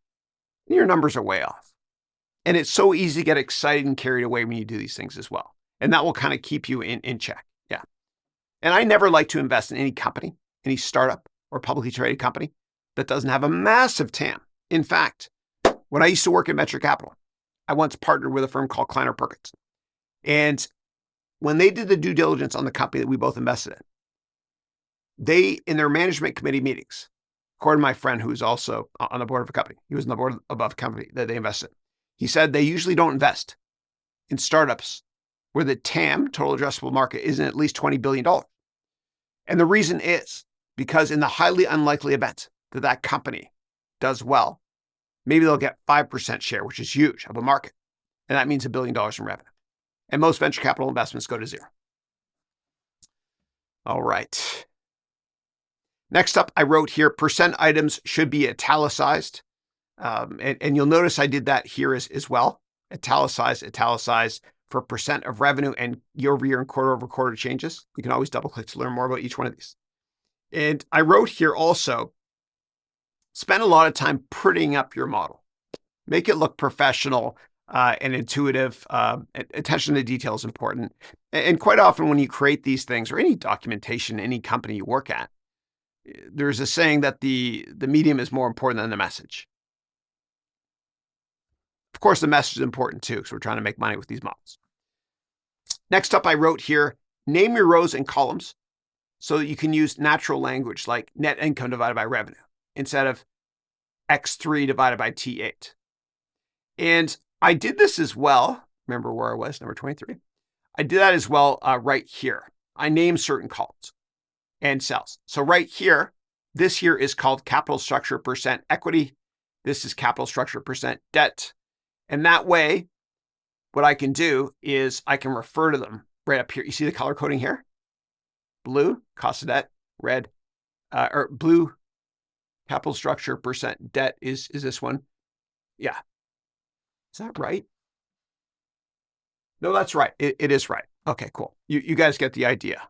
S1: your numbers are way off. And it's so easy to get excited and carried away when you do these things as well. And that will kind of keep you in check. Yeah. And I never like to invest in any company, any startup or publicly traded company that doesn't have a massive TAM. In fact, when I used to work at venture capital, I once partnered with a firm called Kleiner Perkins. And when they did the due diligence on the company that we both invested in, they, in their management committee meetings, according to my friend who's also on the board of a company, he was on the board above a company that they invested in, he said they usually don't invest in startups where the TAM, total addressable market, isn't at least $20 billion. And the reason is because in the highly unlikely event that that company does well, maybe they'll get 5% share, which is huge, of a market. And that means $1 billion in revenue. And most venture capital investments go to zero. All right. Next up, I wrote here, percent items should be italicized. And you'll notice I did that here as well. Italicize for percent of revenue and year over year and quarter over quarter changes. You can always double click to learn more about each one of these. And I wrote here also, spend a lot of time prettying up your model. Make it look professional and intuitive. Attention to detail is important. And quite often when you create these things or any documentation, any company you work at, there's a saying that the medium is more important than the message. Of course, the message is important too, because we're trying to make money with these models. Next up, I wrote here, name your rows and columns so that you can use natural language like net income divided by revenue instead of X3 divided by T8. And I did this as well. Remember where I was, number 23. I did that as well right here. I named certain columns and cells. So right here, this here is called capital structure percent equity. This is capital structure percent debt. And that way, what I can do is I can refer to them right up here. You see the color coding here? Blue, cost of debt, red, or blue, capital structure percent debt is this one. Yeah. Is that right? No, that's right. It is right. Okay, cool. You guys get the idea.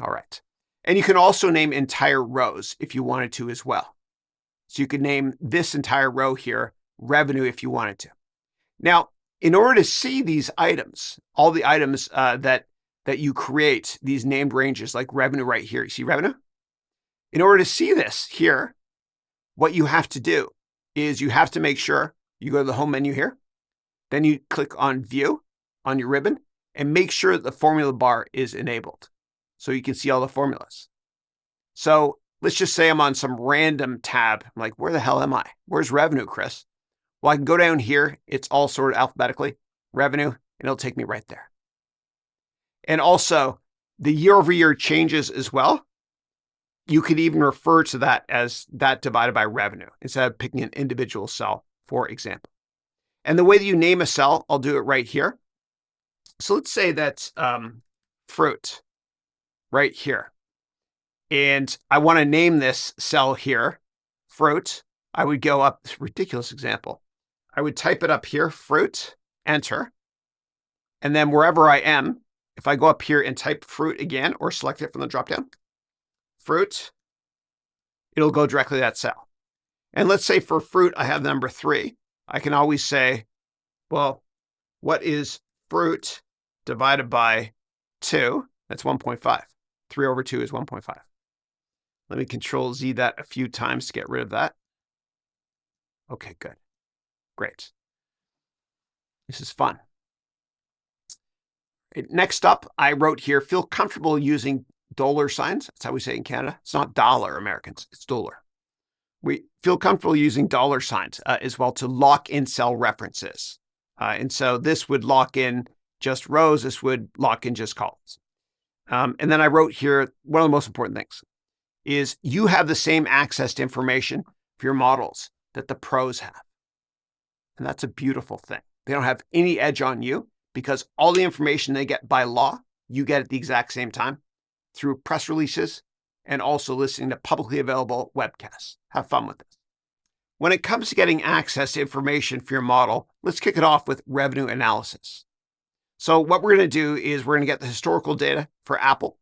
S1: All right. And you can also name entire rows if you wanted to as well. So you could name this entire row here revenue if you wanted to. Now, in order to see these items, all the items that you create, these named ranges like revenue right here, you see revenue? In order to see this here, what you have to do is you have to make sure you go to the home menu here, then you click on view on your ribbon and make sure that the formula bar is enabled so you can see all the formulas. So let's just say I'm on some random tab. I'm like, where the hell am I? Where's revenue, Chris? Well, I can go down here. It's all sorted alphabetically, revenue, and it'll take me right there. And also the year over year changes as well. You could even refer to that as that divided by revenue instead of picking an individual cell, for example. And the way that you name a cell, I'll do it right here. So let's say that's fruit right here. And I want to name this cell here, fruit. I would go up, this ridiculous example. I would type it up here, fruit, enter. And then wherever I am, if I go up here and type fruit again or select it from the dropdown, fruit, it'll go directly to that cell. And let's say for fruit, I have the number 3. I can always say, well, what is fruit divided by 2? That's 1.5. 3 over 2 is 1.5. Let me Control Z that a few times to get rid of that. Okay, good. Great. This is fun. Next up, I wrote here, feel comfortable using dollar signs. That's how we say it in Canada. It's not dollar, Americans. It's dollar. We feel comfortable using dollar signs as well to lock in cell references. And so this would lock in just rows. This would lock in just columns. And then I wrote here, one of the most important things is you have the same access to information for your models that the pros have. And that's a beautiful thing. They don't have any edge on you because all the information they get by law, you get at the exact same time through press releases and also listening to publicly available webcasts. Have fun with this. When it comes to getting access to information for your model, let's kick it off with revenue analysis. So what we're going to do is we're going to get the historical data for Apple,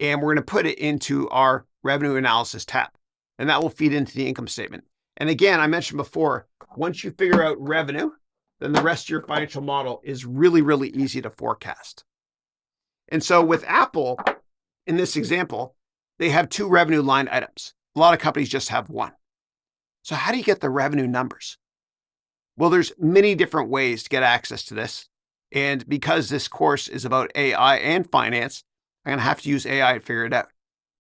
S1: and we're going to put it into our revenue analysis tab, and that will feed into the income statement. And again, I mentioned before, once you figure out revenue, then the rest of your financial model is really, really easy to forecast. And so with Apple, in this example, they have 2 revenue line items. A lot of companies just have 1. So how do you get the revenue numbers? Well, there's many different ways to get access to this. And because this course is about AI and finance, I'm going to have to use AI to figure it out.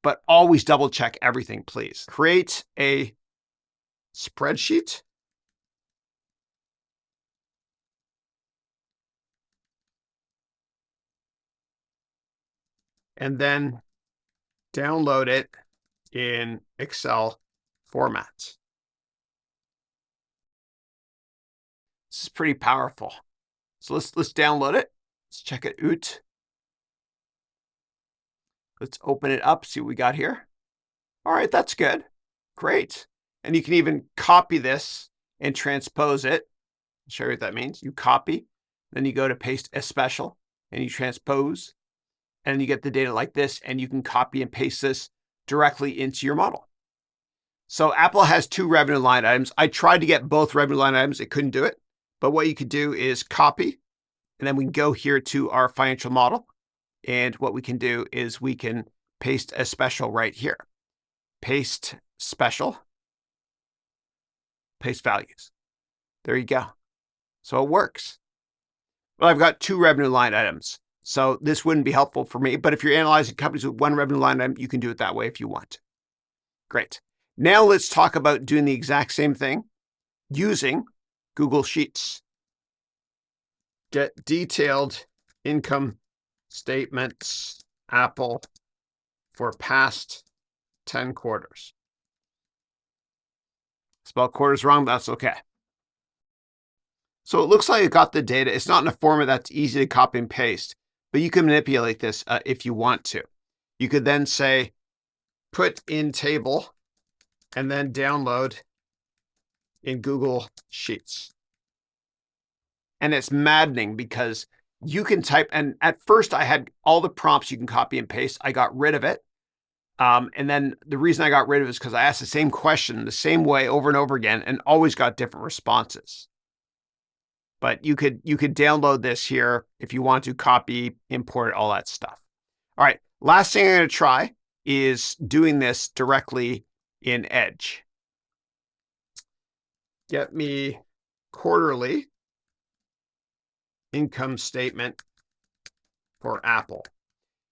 S1: But always double check everything, please. Create a spreadsheet. And then download it in Excel format. This is pretty powerful. So let's download it. Let's check it out. Let's open it up, see what we got here. All right, that's good. Great. And you can even copy this and transpose it. I'll show you what that means. You copy, then you go to paste as special, and you transpose, and you get the data like this, and you can copy and paste this directly into your model. So Apple has 2 revenue line items. I tried to get both revenue line items. It couldn't do it. But what you could do is copy, and then we can go here to our financial model. And what we can do is we can paste a special right here. Paste special, paste values. There you go. So it works. Well, I've got 2 revenue line items. So this wouldn't be helpful for me. But if you're analyzing companies with 1 revenue line item, you can do it that way if you want. Great. Now let's talk about doing the exact same thing using Google Sheets. Get detailed income statements, Apple, for past 10 quarters. Spelled quarters wrong, but that's okay. So it looks like it got the data. It's not in a format that's easy to copy and paste, but you can manipulate this if you want to. You could then say, put in table, and then download in Google Sheets. And it's maddening because you can type, and at first I had all the prompts you can copy and paste. I got rid of it. And then the reason I got rid of it is because I asked the same question the same way over and over again and always got different responses. But you could download this here if you want to copy, import, all that stuff. All right, last thing I'm going to try is doing this directly in Edge. Get me quarterly income statement for Apple.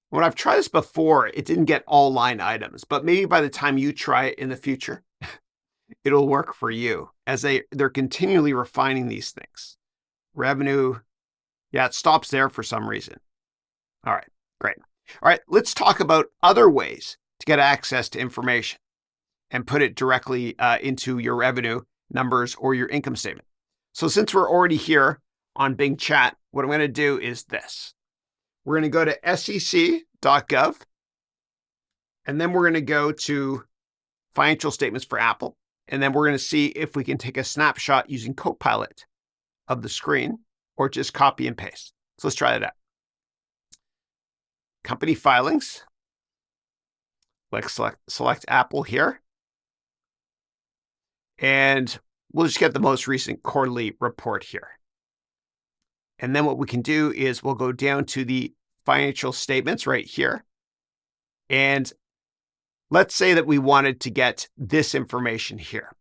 S1: When I've tried this before, it didn't get all line items, but maybe by the time you try it in the future, it'll work for you as they're continually refining these things. Revenue, yeah, it stops there for some reason. All right, great. All right, let's talk about other ways to get access to information and put it directly into your revenue numbers or your income statement. So since we're already here on Bing Chat, what I'm going to do is this. We're going to go to sec.gov, and then we're going to go to financial statements for Apple, and then we're going to see if we can take a snapshot using Copilot of the screen or just copy and paste. So let's try that out. Company filings. Let's select Apple here. And we'll just get the most recent quarterly report here. And then what we can do is we'll go down to the financial statements right here. And let's say that we wanted to get this information here.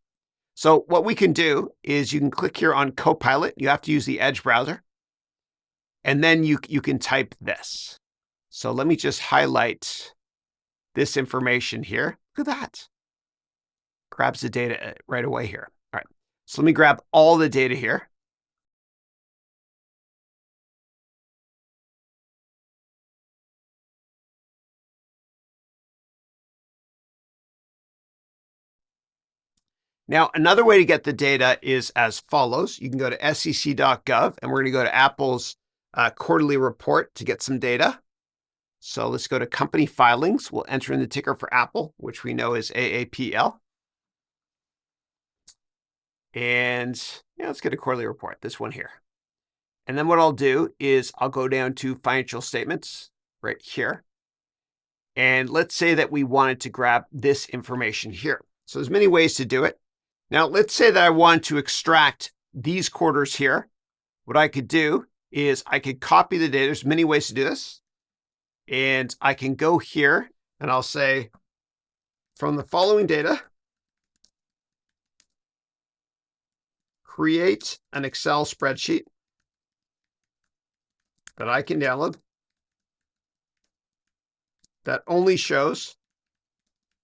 S1: So what we can do is you can click here on Copilot. You have to use the Edge browser. And then you can type this. So let me just highlight this information here. Look at that. Grabs the data right away here. All right. So let me grab all the data here. Now, another way to get the data is as follows. You can go to sec.gov, and we're going to go to Apple's quarterly report to get some data. So let's go to company filings. We'll enter in the ticker for Apple, which we know is AAPL. And let's get a quarterly report, this one here. And then what I'll do is I'll go down to financial statements right here. And let's say that we wanted to grab this information here. So there's many ways to do it. Now, let's say that I want to extract these quarters here. What I could do is I could copy the data. There's many ways to do this. And I can go here and I'll say, from the following data, create an Excel spreadsheet that I can download that only shows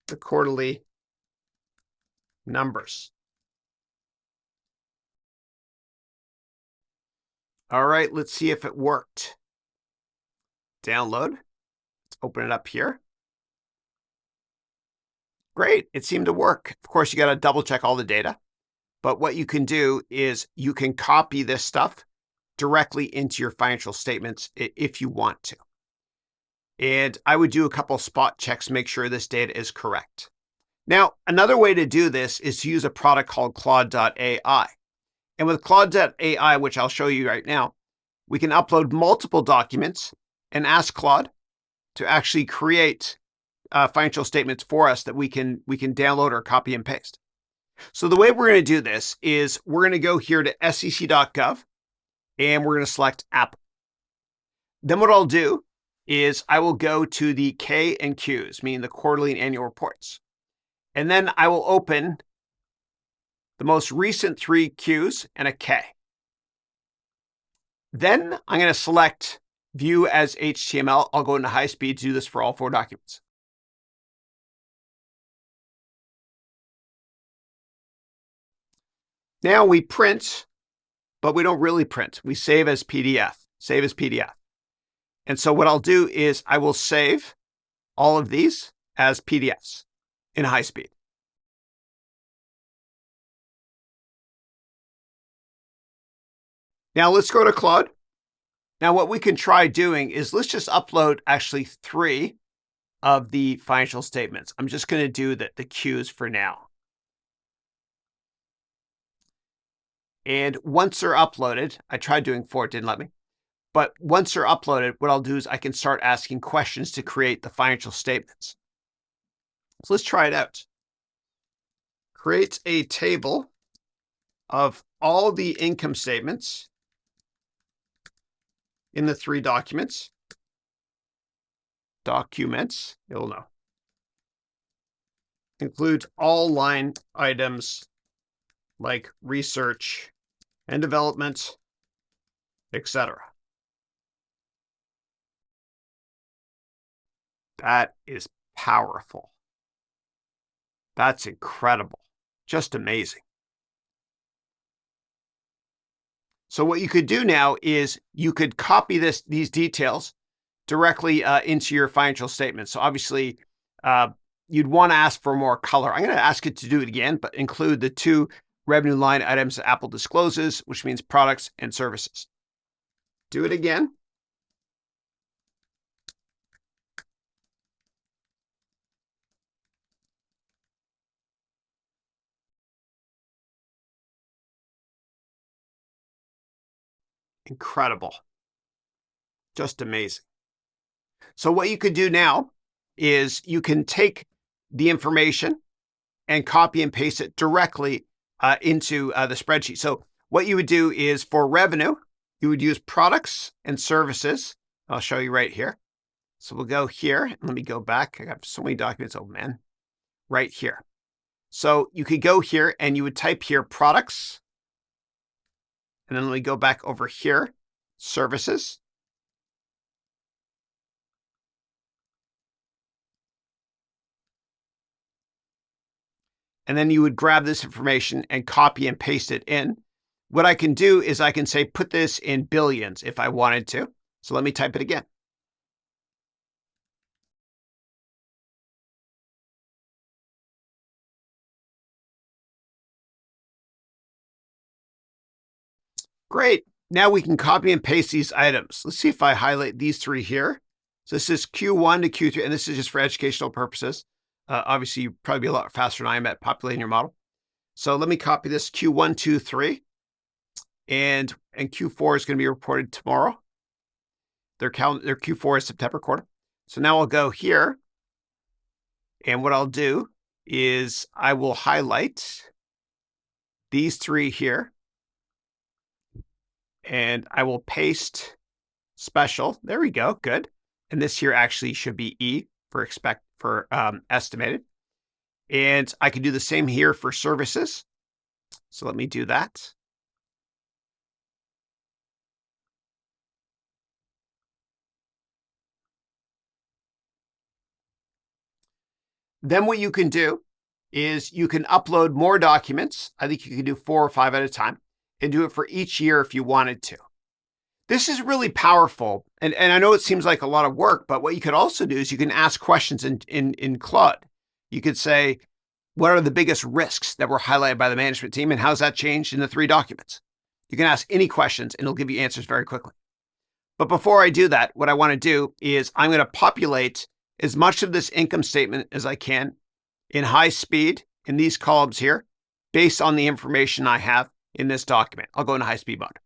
S1: the quarterly numbers. All right, let's see if it worked. Download. Let's open it up here. Great, it seemed to work. Of course, you got to double check all the data. But what you can do is you can copy this stuff directly into your financial statements if you want to. And I would do a couple spot checks, make sure this data is correct. Now, another way to do this is to use a product called Claude.ai. And with Claude.ai, which I'll show you right now, we can upload multiple documents and ask Claude to actually create financial statements for us that we can download or copy and paste. So the way we're going to do this is we're going to go here to sec.gov and we're going to select Apple. Then what I'll do is I will go to the K and Qs, meaning the quarterly and annual reports. And then I will open the most recent 3 Qs and a K. Then I'm going to select View as HTML. I'll go into high speed to do this for all 4 documents. Now we print, but we don't really print. We save as PDF. Save as PDF. And so what I'll do is I will save all of these as PDFs in high speed. Now let's go to Claude. Now what we can try doing is let's just upload actually 3 of the financial statements. I'm just going to do the Qs for now. And once they're uploaded, I tried doing 4, it didn't let me. But once they're uploaded, what I'll do is I can start asking questions to create the financial statements. So let's try it out. Create a table of all the income statements in the 3 documents. Documents, you'll know. Include all line items like research and development, etc. That is powerful. That's incredible. Just amazing. So what you could do now is you could copy these details directly into your financial statement. So obviously, you'd want to ask for more color. I'm going to ask it to do it again, but include the 2 revenue line items that Apple discloses, which means products and services. Do it again. Incredible. Just amazing. So what you could do now is you can take the information and copy and paste it directly into the spreadsheet. So what you would do is for revenue, you would use products and services. I'll show you right here. So we'll go here. And let me go back. I got so many documents open, right here. So you could go here and you would type here products. And then let me go back over here, services. and then you would grab this information and copy and paste it in. What I can do is I can say, put this in billions if I wanted to. So let me type it again. Great. Now we can copy and paste these items. Let's see if I highlight these three here. So this is Q1 to Q3, and this is just for educational purposes. Obviously, you'd probably be a lot faster than I am at populating your model. So let me copy this Q1, 2, 3. And Q4 is going to be reported tomorrow. Their Q4 is September quarter. So now I'll go here. And what I'll do is I will highlight these three here. And I will paste special. There we go. Good. And this here actually should be E for estimated. And I can do the same here for services. So let me do that. Then what you can do is you can upload more documents. I think you can do 4 or 5 at a time and do it for each year if you wanted to. This is really powerful. And I know it seems like a lot of work, but what you could also do is you can ask questions in Claude. You could say, what are the biggest risks that were highlighted by the management team and how's that changed in the 3 documents? You can ask any questions and it'll give you answers very quickly. But before I do that, what I want to do is I'm going to populate as much of this income statement as I can in high speed in these columns here based on the information I have in this document. I'll go into high speed mode.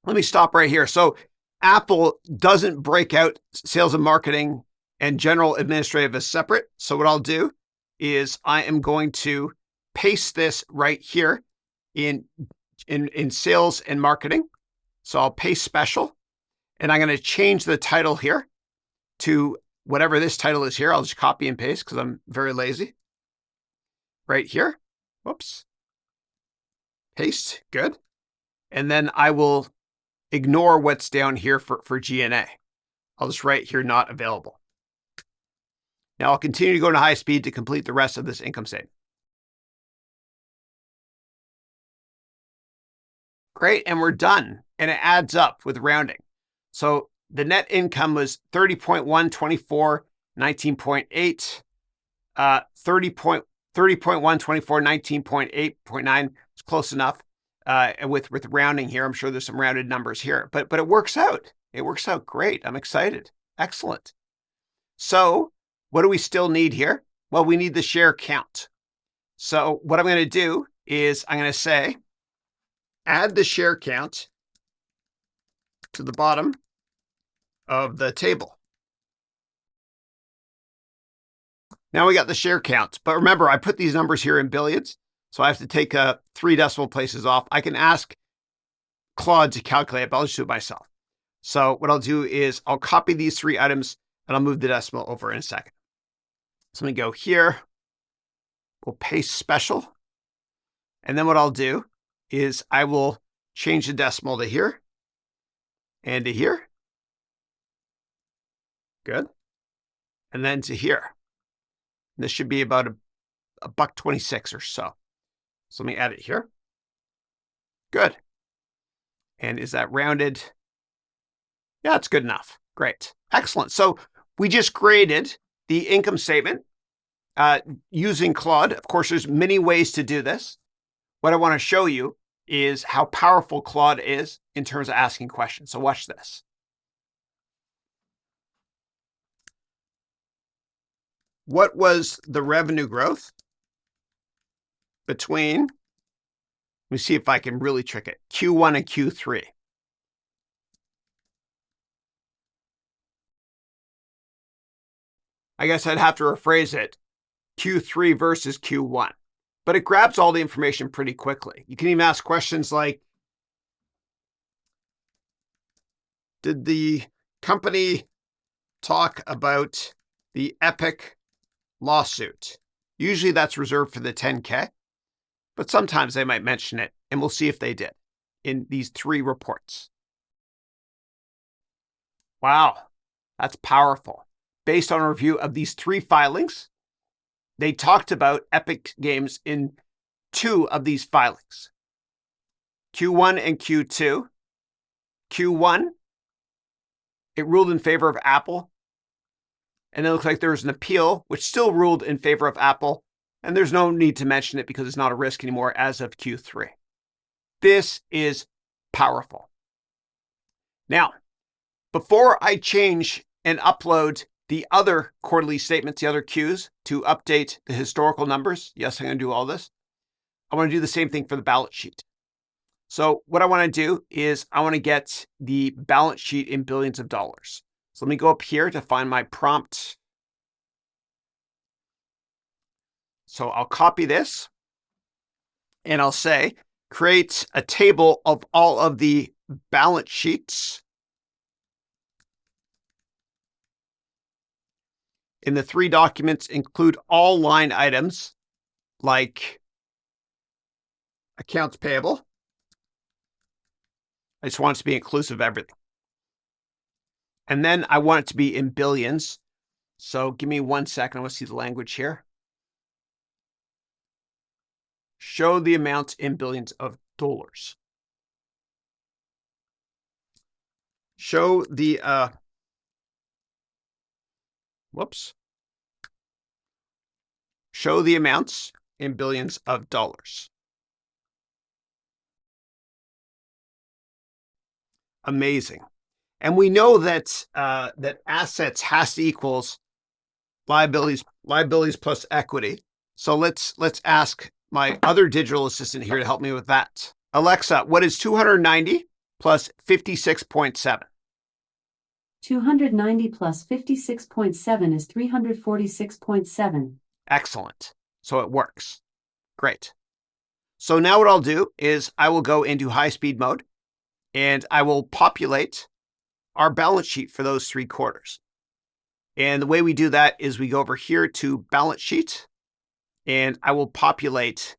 S1: Let me stop right here. So Apple doesn't break out sales and marketing and general administrative as separate. So what I'll do is I am going to paste this right here in sales and marketing. So I'll paste special, and I'm going to change the title here to whatever this title is here. I'll just copy and paste because I'm very lazy. Right here. Whoops. Paste. Good. And then I will ignore what's down here for G&A. I'll just write here, not available. Now I'll continue to go to high speed to complete the rest of this income statement. Great, and we're done. And it adds up with rounding. So the net income was 30.1, 24, 19.8, 30.1, 24, 19.8.9. It's close enough. With rounding here, I'm sure there's some rounded numbers here, but it works out. It works out great. I'm excited. Excellent. So what do we still need here? Well, we need the share count. So what I'm going to do is I'm going to say, add the share count to the bottom of the table. Now we got the share count, but remember, I put these numbers here in billions. So I have to take 3 decimal places off. I can ask Claude to calculate it, but I'll just do it myself. So what I'll do is I'll copy these 3 items and I'll move the decimal over in a second. So let me go here. We'll paste special. And then what I'll do is I will change the decimal to here and to here. Good. And then to here. And this should be about a $1.26 or so. So let me add it here. Good. And is that rounded? Yeah, it's good enough. Great. Excellent. So we just created the income statement using Claude. Of course, there's many ways to do this. What I want to show you is how powerful Claude is in terms of asking questions. So watch this. What was the revenue growth between, let me see if I can really trick it, Q1 and Q3? I guess I'd have to rephrase it, Q3 versus Q1. But it grabs all the information pretty quickly. You can even ask questions like, did the company talk about the Epic lawsuit? Usually that's reserved for the 10K, but sometimes they might mention it, and we'll see if they did in these 3 reports. Wow. That's powerful. Based on a review of these 3 filings, they talked about Epic Games in 2 of these filings, Q1 and Q2. Q1, it ruled in favor of Apple. And it looks like there was an appeal, which still ruled in favor of Apple. And there's no need to mention it because it's not a risk anymore as of Q3. This is powerful. Now, before I change and upload the other quarterly statements, the other Qs, to update the historical numbers, yes, I'm going to do all this. I want to do the same thing for the balance sheet. So what I want to do is I want to get the balance sheet in billions of dollars. So let me go up here to find my prompt. So I'll copy this and I'll say, create a table of all of the balance sheets in the 3 documents, include all line items like accounts payable. I just want it to be inclusive of everything. And then I want it to be in billions. So give me 1 second. I want to see the language here. Show the amounts in billions of dollars. Show the, Show the amounts in billions of dollars. Amazing. And we know that that assets has to equals liabilities plus equity. So let's ask my other digital assistant here to help me with that. Alexa, what is 290 plus 56.7?
S2: 290 plus 56.7 is 346.7.
S1: Excellent. So it works. Great. So now what I'll do is I will go into high-speed mode and I will populate our balance sheet for those 3 quarters. And the way we do that is we go over here to balance sheet and I will populate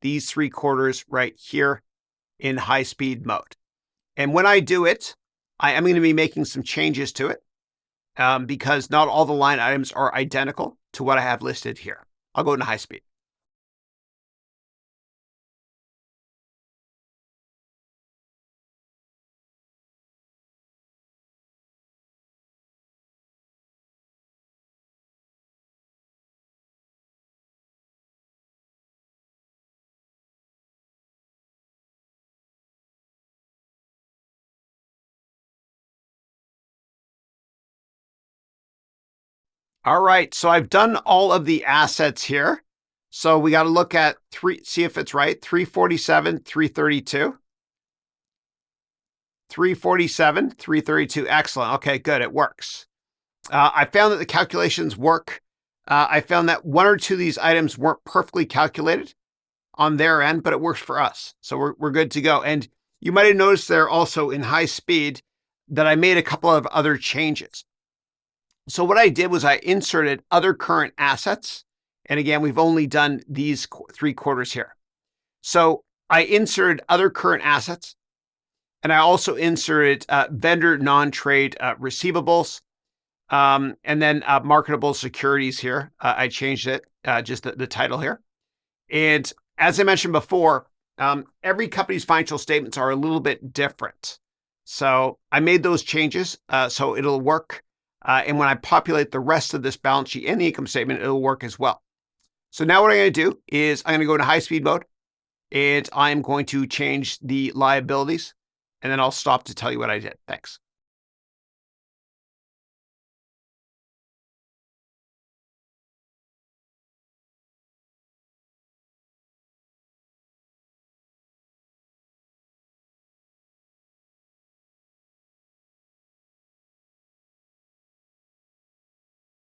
S1: these 3 quarters right here in high-speed mode. And when I do it, I am going to be making some changes to it because not all the line items are identical to what I have listed here. I'll go into high speed. All right, so I've done all of the assets here. So we got to look at see if it's right. 347, 332. 347, 332. Excellent. Okay, good. It works. I found that the calculations work. I found that 1 or 2 of these items weren't perfectly calculated on their end, but it works for us. So we're good to go. And you might have noticed there also in high speed that I made a couple of other changes. So what I did was I inserted other current assets. And again, we've only done these 3 quarters here. So I inserted other current assets. And I also inserted vendor non-trade receivables. And then marketable securities here. I changed it, just the title here. And as I mentioned before, every company's financial statements are a little bit different. So I made those changes so it'll work. And when I populate the rest of this balance sheet and the income statement, it'll work as well. So now what I'm going to do is I'm going to go into high-speed mode, and I'm going to change the liabilities, and then I'll stop to tell you what I did. Thanks.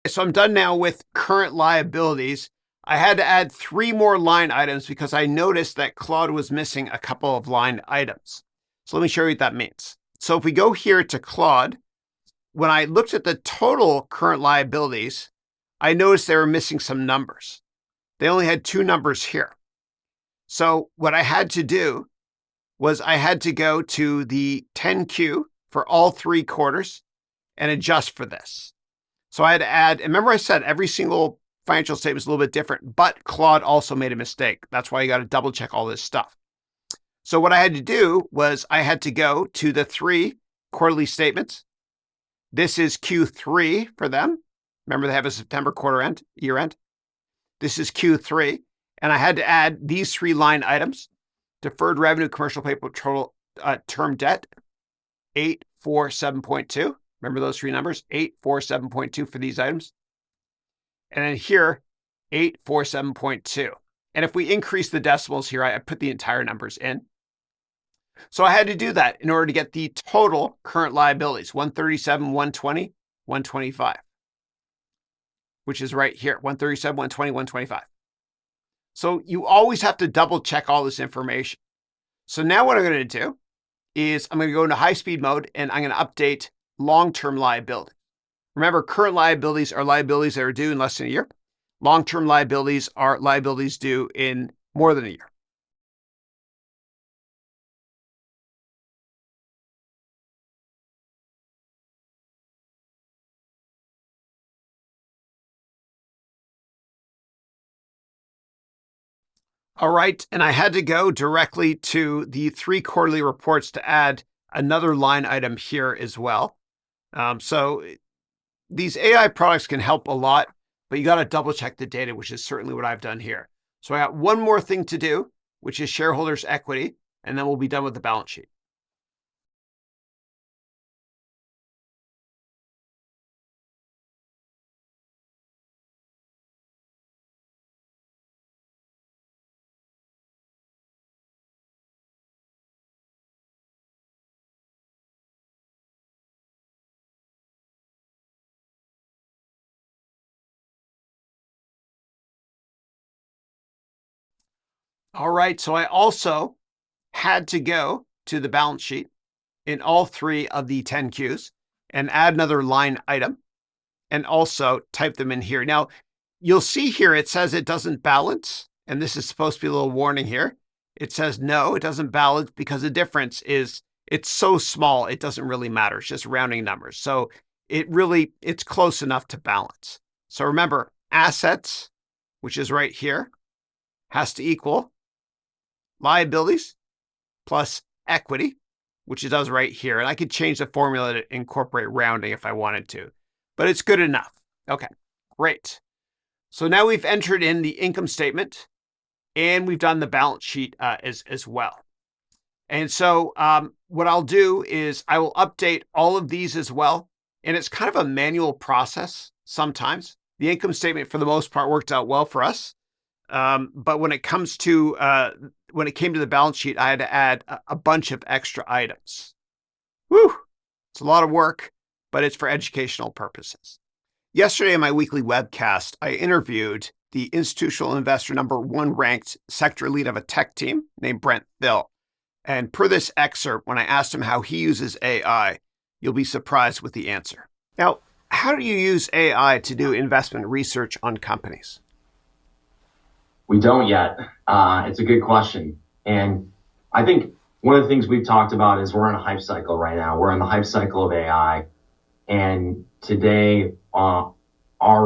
S1: So I'm done now with current liabilities. I had to add 3 more line items because I noticed that Claude was missing a couple of line items. So let me show you what that means. So if we go here to Claude, when I looked at the total current liabilities, I noticed they were missing some numbers. They only had 2 numbers here. So what I had to do was I had to go to the 10Q for all 3 quarters. and adjust for this. So I had to add, and remember I said every single financial statement is a little bit different, but Claude also made a mistake. That's why you got to double check all this stuff. So what I had to do was I had to go to the 3 quarterly statements. This is Q3 for them. Remember they have a September year end. This is Q3. And I had to add these 3 line items: deferred revenue, commercial paper, total term debt, 847.2. Remember those 3 numbers, 847.2 for these items. And then here, 847.2. And if we increase the decimals here, I put the entire numbers in. So I had to do that in order to get the total current liabilities, 137, 120, 125, which is right here, 137, 120, 125. So you always have to double check all this information. So now what I'm going to do is I'm going to go into high-speed mode, and I'm going to update long-term liability. Remember, current liabilities are liabilities that are due in less than a year. Long-term liabilities are liabilities due in more than a year. All right, and I had to go directly to the 3 quarterly reports to add another line item here as well. So these AI products can help a lot, but you got to double check the data, which is certainly what I've done here. So I got one more thing to do, which is shareholders' equity, and then we'll be done with the balance sheet. All right, so I also had to go to the balance sheet in all 3 of the 10Qs and add another line item and also type them in here. Now, you'll see here it says it doesn't balance, and this is supposed to be a little warning here. It says no, it doesn't balance because the difference is it's so small, it doesn't really matter. It's just rounding numbers. So it's close enough to balance. So remember, assets, which is right here, has to equal liabilities plus equity, which it does right here. And I could change the formula to incorporate rounding if I wanted to, but it's good enough. Okay, great. So now we've entered in the income statement and we've done the balance sheet as well. And so what I'll do is I will update all of these as well. And it's kind of a manual process sometimes. The income statement, for the most part, worked out well for us. But when it came to the balance sheet, I had to add a bunch of extra items. Whew, it's a lot of work, but it's for educational purposes. Yesterday in my weekly webcast, I interviewed the institutional investor #1 ranked sector lead of a tech team named Brent Thill. And per this excerpt, when I asked him how he uses AI, you'll be surprised with the answer. Now, how do you use AI to do investment research on companies?
S3: We don't yet. It's a good question. And I think one of the things we've talked about is we're in a hype cycle right now. We're in the hype cycle of AI. And today, our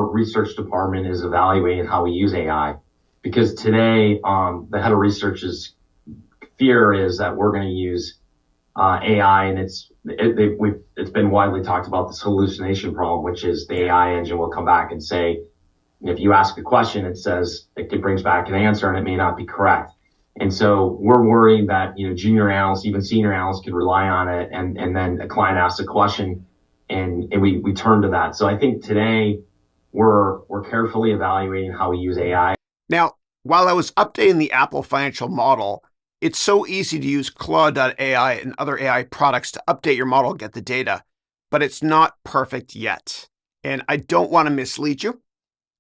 S3: research department is evaluating how we use AI. Because today, the head of research's fear is that we're going to use AI, and it's been widely talked about, this hallucination problem, which is the AI engine will come back and say, if you ask a question, it brings back an answer and it may not be correct. And so we're worried that, junior analysts, even senior analysts could rely on it. And then a client asks a question and we turn to that. So I think today we're carefully evaluating how we use AI.
S1: Now, while I was updating the Apple financial model, it's so easy to use Claude.ai and other AI products to update your model and get the data, but it's not perfect yet. And I don't want to mislead you.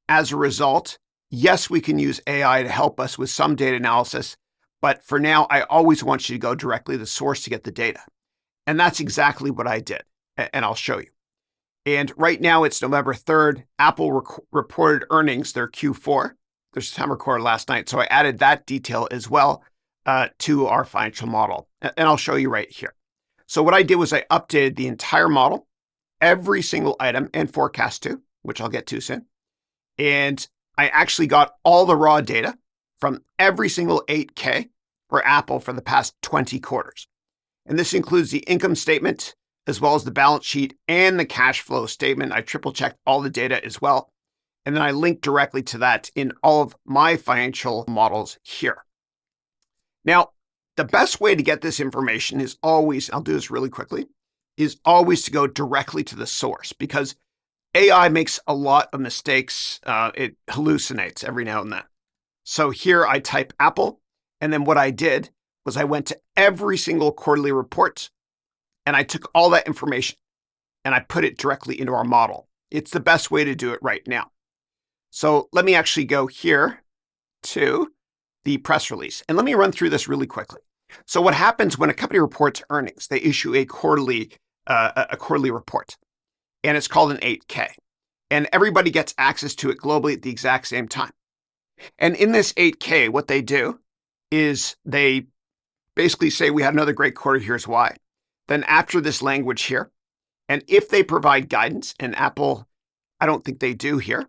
S1: As a result, yes, we can use AI to help us with some data analysis, but for now, I always want you to go directly to the source to get the data. And that's exactly what I did, and I'll show you. And right now, it's November 3rd. Apple reported earnings, their Q4, their September quarter last night. So I added that detail as well to our financial model, and I'll show you right here. So what I did was I updated the entire model, every single item and forecast too, which I'll get to soon. And I actually got all the raw data from every single 8K for Apple for the past 20 quarters. And this includes the income statement, as well as the balance sheet and the cash flow statement. I triple checked all the data as well. And then I linked directly to that in all of my financial models here. Now, the best way to get this information is always, I'll do this really quickly, is always to go directly to the source, because AI makes a lot of mistakes. It hallucinates every now and then. So here I type Apple, and then what I did was I went to every single quarterly report, and I took all that information and I put it directly into our model. It's the best way to do it right now. So let me actually go here to the press release, and let me run through this really quickly. So what happens when a company reports earnings? They issue a quarterly report, and it's called an 8K. And everybody gets access to it globally at the exact same time. And in this 8K, what they do is they basically say, we had another great quarter, here's why. Then after this language here, and if they provide guidance, and Apple, I don't think they do here,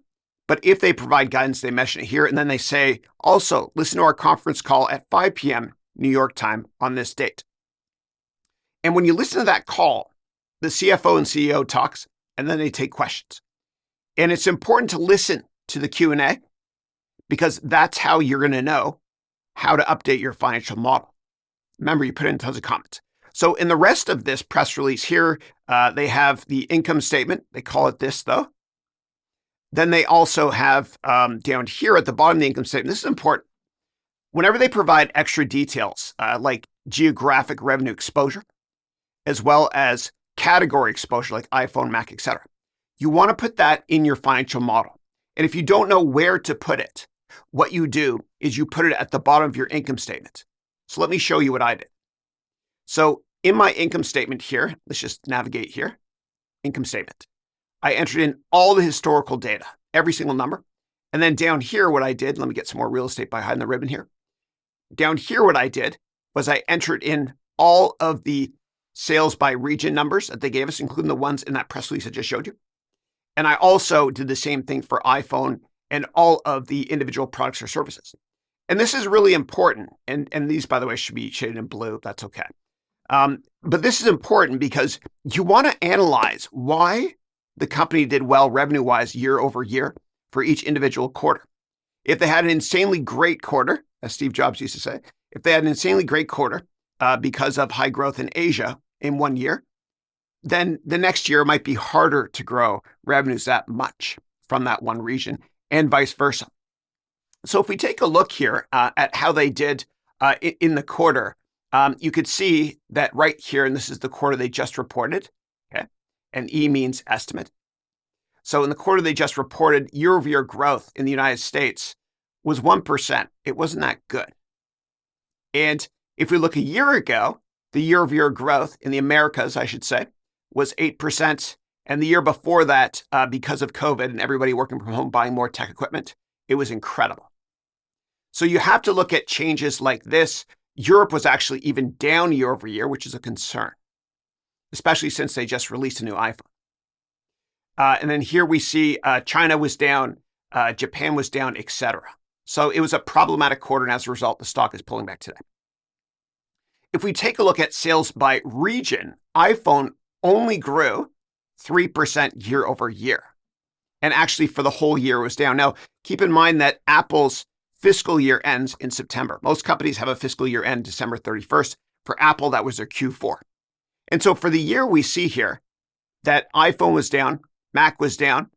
S1: but if they provide guidance, they mention it here, and then they say, also, listen to our conference call at 5 p.m. New York time on this date. And when you listen to that call, the CFO and CEO talks, and then they take questions. And it's important to listen to the Q&A, because that's how you're going to know how to update your financial model. Remember, you put in tons of comments. So in the rest of this press release here, they have the income statement. They call it this, though. Then they also have down here at the bottom of the income statement, this is important. Whenever they provide extra details, like geographic revenue exposure, as well as category exposure, like iPhone, Mac, etc., you want to put that in your financial model. And if you don't know where to put it, what you do is you put it at the bottom of your income statement. So let me show you what I did. So in my income statement here, let's just navigate here, income statement. I entered in all the historical data, every single number. And then down here, what I did, let me get some more real estate by hiding the ribbon here. Down here, what I did was I entered in all of the sales by region numbers that they gave us, including the ones in that press release I just showed you. And I also did the same thing for iPhone and all of the individual products or services. And this is really important. And these, by the way, should be shaded in blue. That's okay. But this is important because you want to analyze why the company did well revenue-wise year over year for each individual quarter. If they had an insanely great quarter, as Steve Jobs used to say, if they had an insanely great quarter because of high growth in Asia in one year, then the next year might be harder to grow revenues that much from that one region, and vice versa. So if we take a look here at how they did in the quarter, you could see that right here, and this is the quarter they just reported, okay? And E means estimate. So in the quarter they just reported, year-over-year growth in the United States was 1%. It wasn't that good. And if we look a year ago, the year-over-year growth in the Americas, I should say, was 8%. And the year before that, because of COVID and everybody working from home buying more tech equipment, it was incredible. So you have to look at changes like this. Europe was actually even down year over year, which is a concern, especially since they just released a new iPhone. And then here we see China was down, Japan was down, etc. So it was a problematic quarter, and as a result, the stock is pulling back today. If we take a look at sales by region, iPhone only grew 3% year over year. And actually for the whole year it was down. Now, keep in mind that Apple's fiscal year ends in September. Most companies have a fiscal year end December 31st. For Apple, that was their Q4. And so for the year we see here that iPhone was down, Mac was down,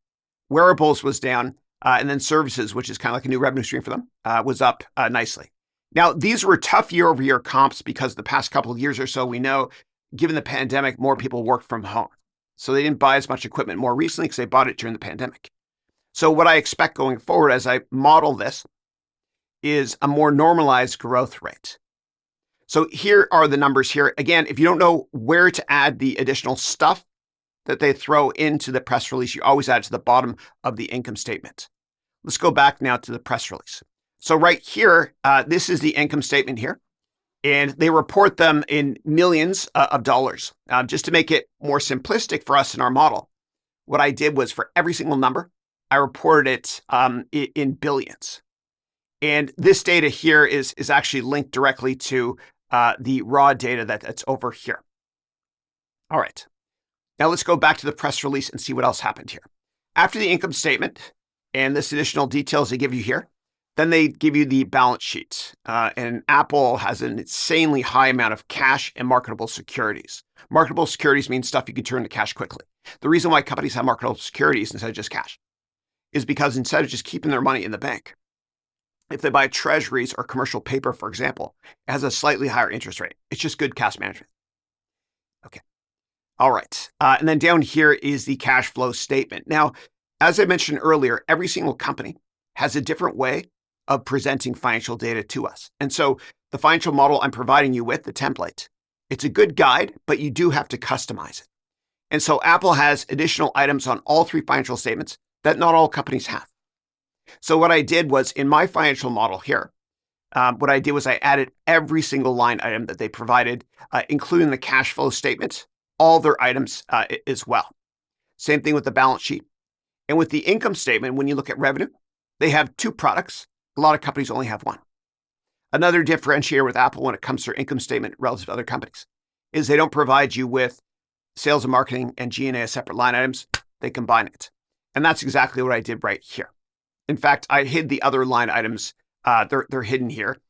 S1: wearables was down, and then services, which is kind of like a new revenue stream for them, was up nicely. Now, these were tough year-over-year comps because the past couple of years or so, we know, given the pandemic, more people worked from home. So they didn't buy as much equipment more recently because they bought it during the pandemic. So what I expect going forward as I model this is a more normalized growth rate. So here are the numbers here. Again, if you don't know where to add the additional stuff that they throw into the press release, you always add to the bottom of the income statement. Let's go back now to the press release. So right here, this is the income statement here. And they report them in millions of dollars. Just to make it more simplistic for us in our model, what I did was for every single number, I reported it in billions. And this data here is actually linked directly to the raw data that's over here. All right. Now let's go back to the press release and see what else happened here. After the income statement and this additional details they give you here, then they give you the balance sheet. And Apple has an insanely high amount of cash and marketable securities. Marketable securities means stuff you can turn to cash quickly. The reason why companies have marketable securities instead of just cash is because instead of just keeping their money in the bank, if they buy treasuries or commercial paper, for example, it has a slightly higher interest rate. It's just good cash management. Okay. All right. And then down here is the cash flow statement. Now, as I mentioned earlier, every single company has a different way of presenting financial data to us. And so the financial model I'm providing you with, the template, it's a good guide, but you do have to customize it. And so Apple has additional items on all three financial statements that not all companies have. So what I did was in my financial model here, what I did was I added every single line item that they provided, including the cash flow statement, all their items as well. Same thing with the balance sheet. And with the income statement, when you look at revenue, they have two products. A lot of companies only have one. Another differentiator with Apple when it comes to their income statement relative to other companies is they don't provide you with sales and marketing and G&A as separate line items. They combine it. And that's exactly what I did right here. In fact, I hid the other line items. They're hidden here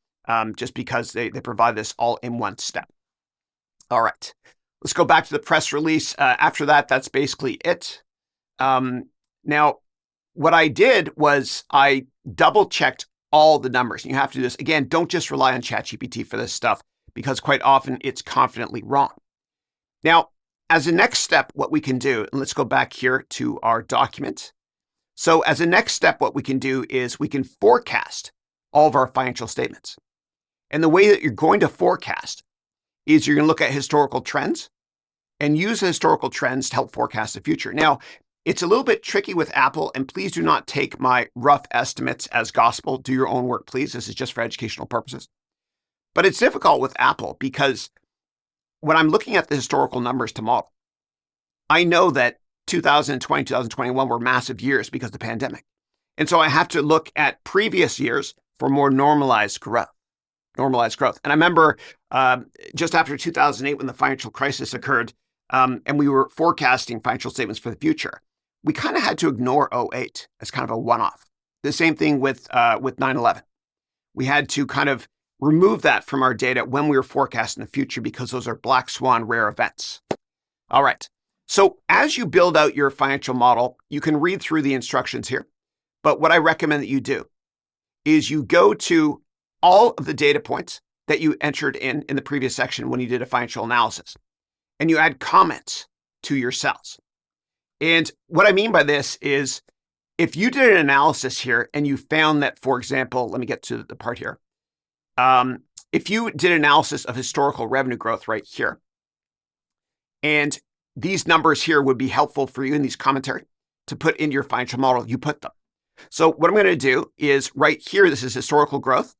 S1: just because they provide this all in one step. All right. Let's go back to the press release. After that, that's basically it. Now, what I did was I double-checked all the numbers. And you have to do this. Again, don't just rely on ChatGPT for this stuff because quite often it's confidently wrong. Now, as a next step, what we can do, and let's go back here to our document. So as a next step, what we can do is we can forecast all of our financial statements. And the way that you're going to forecast is you're going to look at historical trends and use the historical trends to help forecast the future. Now, it's a little bit tricky with Apple, and please do not take my rough estimates as gospel. Do your own work, please. This is just for educational purposes. But it's difficult with Apple because when I'm looking at the historical numbers to model, I know that 2020, 2021 were massive years because of the pandemic. And so I have to look at previous years for more normalized growth. And I remember just after 2008, when the financial crisis occurred, and we were forecasting financial statements for the future, we kind of had to ignore 2008 as kind of a one-off. The same thing with 9/11. We had to kind of remove that from our data when we were forecasting the future because those are black swan rare events. All right. So as you build out your financial model, you can read through the instructions here. But what I recommend that you do is you go to all of the data points that you entered in the previous section when you did a financial analysis, and you add comments to your cells. And what I mean by this is if you did an analysis here and you found that, for example, let me get to the part here. If you did analysis of historical revenue growth right here, and these numbers here would be helpful for you in these commentary to put in your financial model, you put them. So what I'm going to do is right here, this is historical growth.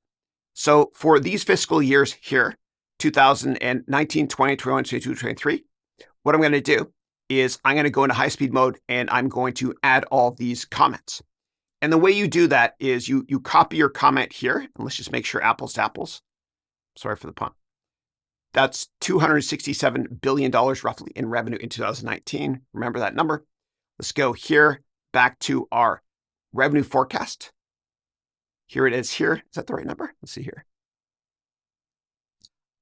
S1: So for these fiscal years here, 2019, 20, 21, 22, 23, what I'm going to do is I'm going to go into high-speed mode and I'm going to add all these comments. And the way you do that is you copy your comment here, and let's just make sure apples to apples. Sorry for the pun. That's $267 billion roughly in revenue in 2019. Remember that number. Let's go here back to our revenue forecast. Here it is here. Is that the right number? Let's see here.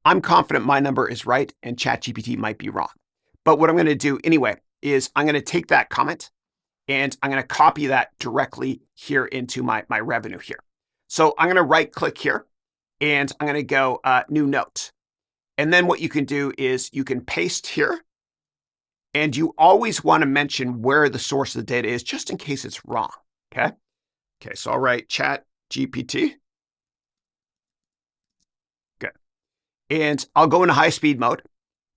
S1: I'm confident my number is right and ChatGPT might be wrong. But what I'm going to do anyway is I'm going to take that comment and I'm going to copy that directly here into my revenue here. So I'm going to right click here and I'm going to go new note. And then what you can do is you can paste here, and you always want to mention where the source of the data is just in case it's wrong. Okay. Okay. So I'll write ChatGPT. Good. And I'll go into high speed mode,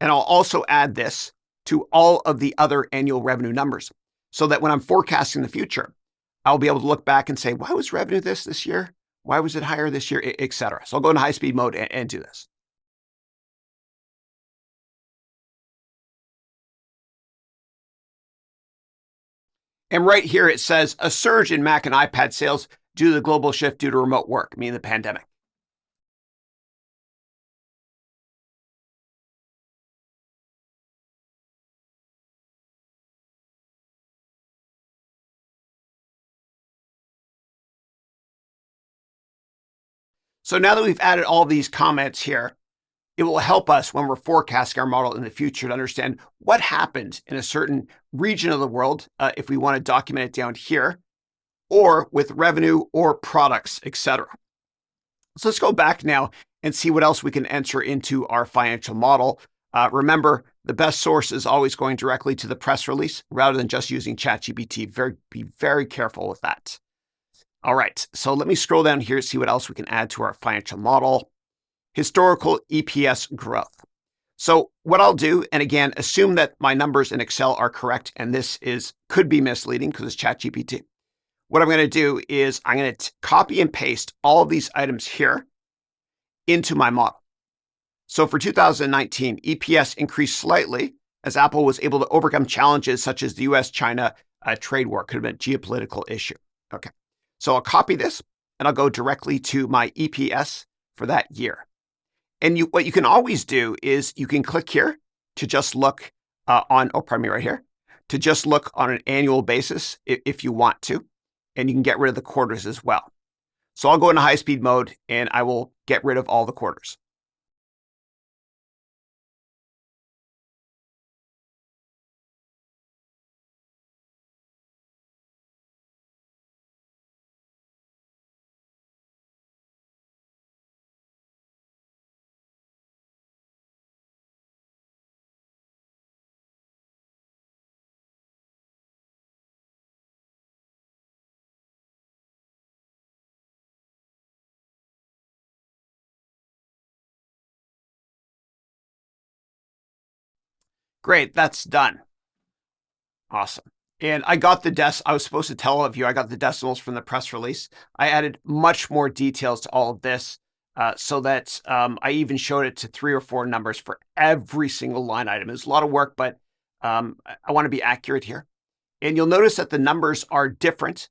S1: and I'll also add this to all of the other annual revenue numbers so that when I'm forecasting the future, I'll be able to look back and say, why was revenue this year? Why was it higher this year, et cetera. So I'll go into high speed mode and do this. And right here, it says a surge in Mac and iPad sales due to the global shift due to remote work, meaning the pandemic. So now that we've added all these comments here, it will help us when we're forecasting our model in the future to understand what happened in a certain region of the world, if we want to document it down here, or with revenue or products, etc. So let's go back now and see what else we can enter into our financial model. Remember, the best source is always going directly to the press release rather than just using ChatGPT. Be very careful with that. All right, so let me scroll down here to see what else we can add to our financial model. Historical EPS growth. So what I'll do, and again, assume that my numbers in Excel are correct, and this could be misleading because it's ChatGPT. What I'm going to do is I'm going to copy and paste all of these items here into my model. So for 2019, EPS increased slightly as Apple was able to overcome challenges such as the US-China trade war. Could have been a geopolitical issue. Okay, so I'll copy this and I'll go directly to my EPS for that year. And what you can always do is you can click here to just look right here, to just look on an annual basis if you want to. And you can get rid of the quarters as well. So I'll go into high-speed mode and I will get rid of all the quarters. Great, that's done. Awesome. And I got I was supposed to tell all of you, I got the decimals from the press release. I added much more details to all of this so that I even showed it to 3 or 4 numbers for every single line item. It's a lot of work, but I want to be accurate here. And you'll notice that the numbers are different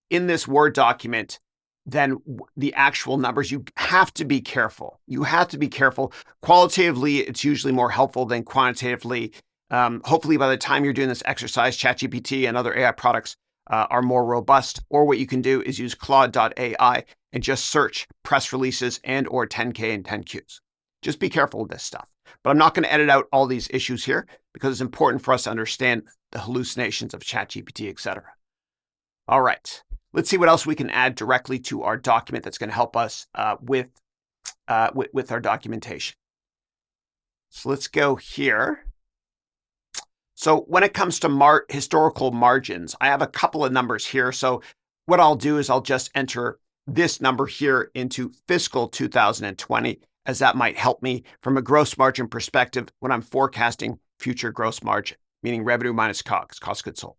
S1: in this Word document than the actual numbers. You have to be careful. You have to be careful. Qualitatively, it's usually more helpful than quantitatively. Hopefully, by the time you're doing this exercise, ChatGPT and other AI products are more robust. Or what you can do is use Claude.ai and just search press releases and or 10K and 10Qs. Just be careful with this stuff. But I'm not going to edit out all these issues here because it's important for us to understand the hallucinations of ChatGPT, etc. All right. Let's see what else we can add directly to our document that's going to help us with our documentation. So let's go here. So when it comes to historical margins, I have a couple of numbers here. So what I'll do is I'll just enter this number here into fiscal 2020, as that might help me from a gross margin perspective when I'm forecasting future gross margin, meaning revenue minus COGS, cost of goods sold.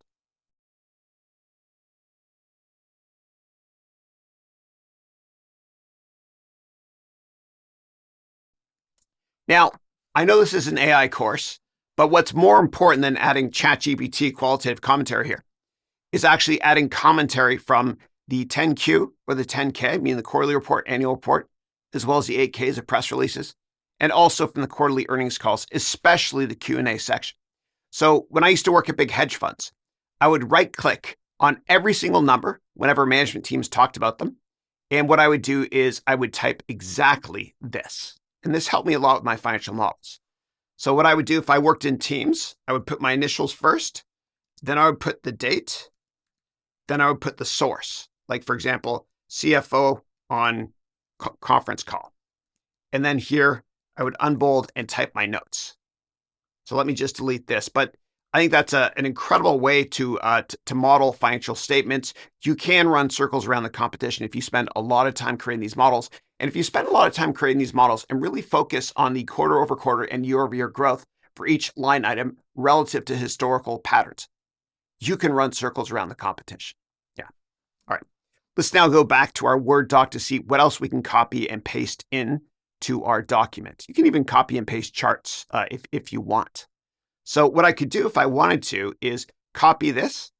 S1: Now, I know this is an AI course, but what's more important than adding ChatGPT qualitative commentary here is actually adding commentary from the 10Q or the 10K, meaning the quarterly report, annual report, as well as the 8Ks of press releases, and also from the quarterly earnings calls, especially the Q&A section. So when I used to work at big hedge funds, I would right-click on every single number whenever management teams talked about them. And what I would do is I would type exactly this. And this helped me a lot with my financial models. So what I would do if I worked in Teams, I would put my initials first, then I would put the date, then I would put the source. Like, for example, CFO on conference call. And then here, I would unbold and type my notes. So let me just delete this. But I think that's an incredible way to model financial statements. You can run circles around the competition if you spend a lot of time creating these models. And if you spend a lot of time creating these models and really focus on the quarter over quarter and year over year growth for each line item relative to historical patterns, you can run circles around the competition. Yeah. All right. Let's now go back to our Word doc to see what else we can copy and paste in to our document. You can even copy and paste charts if you want. So what I could do if I wanted to is copy this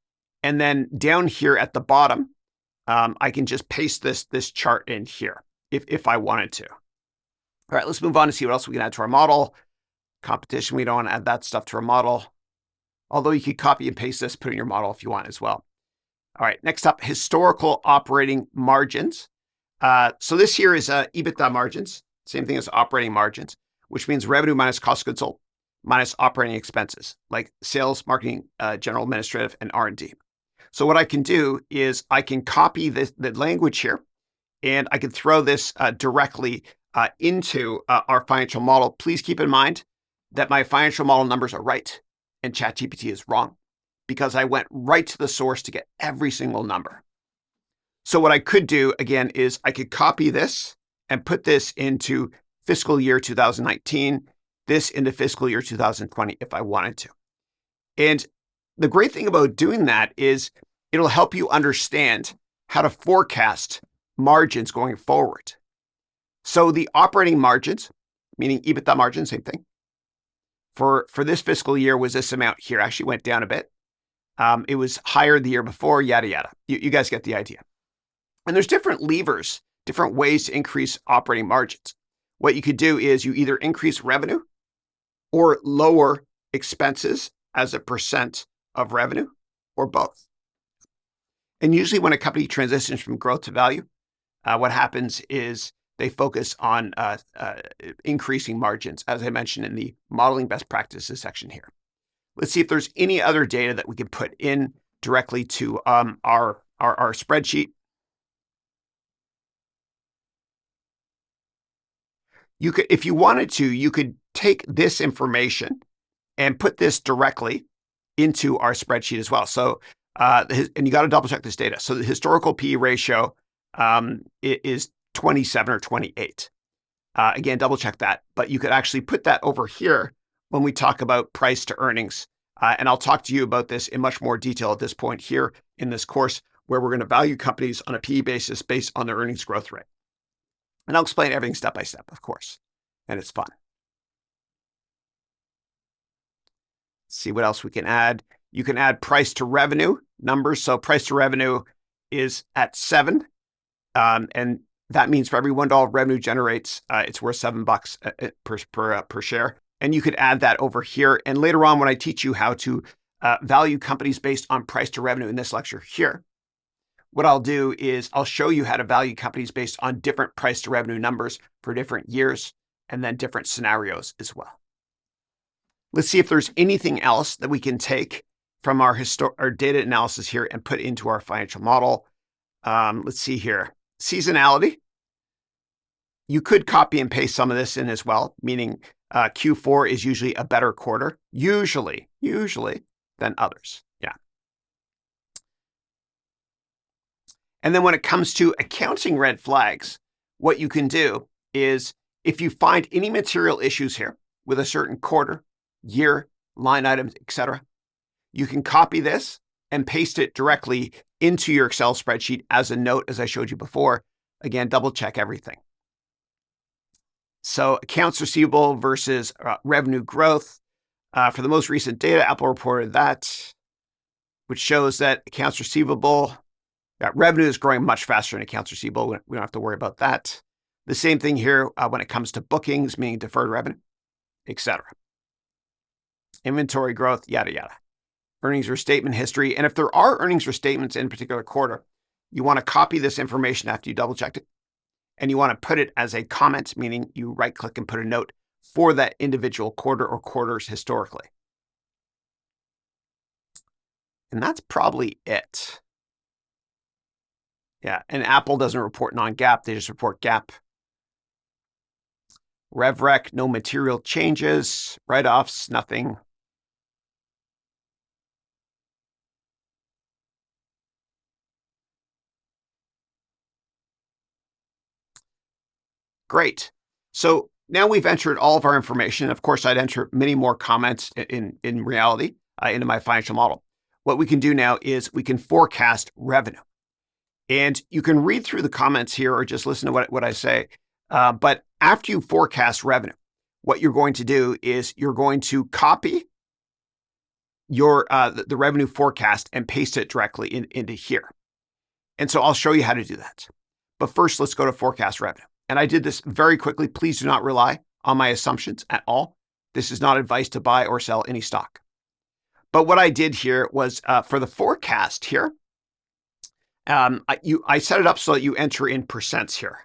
S1: And then down here at the bottom, I can just paste this chart in here if I wanted to. All right, let's move on to see what else we can add to our model. Competition, we don't want to add that stuff to our model. Although you could copy and paste this, put in your model if you want as well. All right, next up, historical operating margins. So this here is EBITDA margins, same thing as operating margins, which means revenue minus cost of goods sold minus operating expenses like sales, marketing, general administrative, and R&D. So what I can do is I can copy the language here, and I can throw this directly into our financial model. Please keep in mind that my financial model numbers are right and ChatGPT is wrong because I went right to the source to get every single number. So what I could do, again, is I could copy this and put this into fiscal year 2019, this into fiscal year 2020 if I wanted to. And the great thing about doing that is it'll help you understand how to forecast margins going forward. So the operating margins, meaning EBITDA margin, same thing, for this fiscal year was this amount here. Actually went down a bit. It was higher the year before, yada, yada. You guys get the idea. And there's different levers, different ways to increase operating margins. What you could do is you either increase revenue or lower expenses as a percent of revenue, or both. And usually when a company transitions from growth to value, what happens is they focus on increasing margins, as I mentioned in the modeling best practices section here. Let's see if there's any other data that we can put in directly to our spreadsheet. You could, if you wanted to, you could take this information and put this directly into our spreadsheet as well. So, and you got to double check this data. So the historical PE ratio is 27 or 28. Again, double check that. But you could actually put that over here when we talk about price to earnings. And I'll talk to you about this in much more detail at this point here in this course, where we're going to value companies on a PE basis based on their earnings growth rate. And I'll explain everything step by step, of course. And it's fun. Let's see what else we can add. You can add price to revenue numbers. So price to revenue is at 7. And that means for every $1 revenue generates, it's worth $7 per share. And you could add that over here. And later on, when I teach you how to value companies based on price to revenue in this lecture here, what I'll do is I'll show you how to value companies based on different price to revenue numbers for different years and then different scenarios as well. Let's see if there's anything else that we can take from our data analysis here and put into our financial model. Let's see here. Seasonality. You could copy and paste some of this in as well, meaning Q4 is usually a better quarter, usually than others. Yeah. And then when it comes to accounting red flags, what you can do is if you find any material issues here with a certain quarter, year, line items, etc., you can copy this and paste it directly into your Excel spreadsheet as a note, as I showed you before. Again, double check everything. So accounts receivable versus revenue growth. For the most recent data, Apple reported that, which shows that accounts receivable, revenue is growing much faster than accounts receivable. We don't have to worry about that. The same thing here when it comes to bookings, meaning deferred revenue, etc. Inventory growth, yada, yada. Earnings restatement history. And if there are earnings restatements in a particular quarter, you want to copy this information after you double checked it. And you want to put it as a comment, meaning you right click and put a note for that individual quarter or quarters historically. And that's probably it. Yeah, and Apple doesn't report non-GAAP, they just report GAAP. RevRec, no material changes. Write-offs, nothing. Great. So now we've entered all of our information. Of course, I'd enter many more comments in reality into my financial model. What we can do now is we can forecast revenue. And you can read through the comments here or just listen to what I say. But after you forecast revenue, what you're going to do is you're going to copy the revenue forecast and paste it directly into here. And so I'll show you how to do that. But first, let's go to forecast revenue. And I did this very quickly. Please do not rely on my assumptions at all. This is not advice to buy or sell any stock. But what I did here was for the forecast here, I set it up so that you enter in percents here.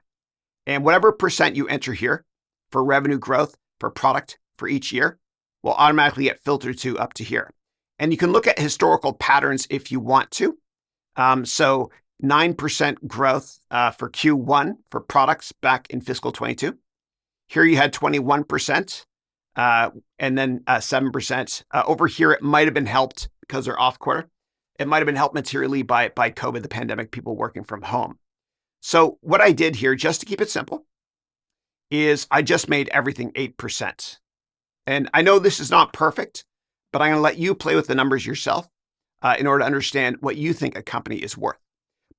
S1: And whatever percent you enter here for revenue growth, for product, for each year, will automatically get filtered to up to here. And you can look at historical patterns if you want to. So 9% growth for Q1 for products back in fiscal 22. Here you had 21%, and then 7%. Over here, it might have been helped because they're off quarter. It might have been helped materially by COVID, the pandemic, people working from home. So what I did here, just to keep it simple, is I just made everything 8%. And I know this is not perfect, but I'm going to let you play with the numbers yourself in order to understand what you think a company is worth.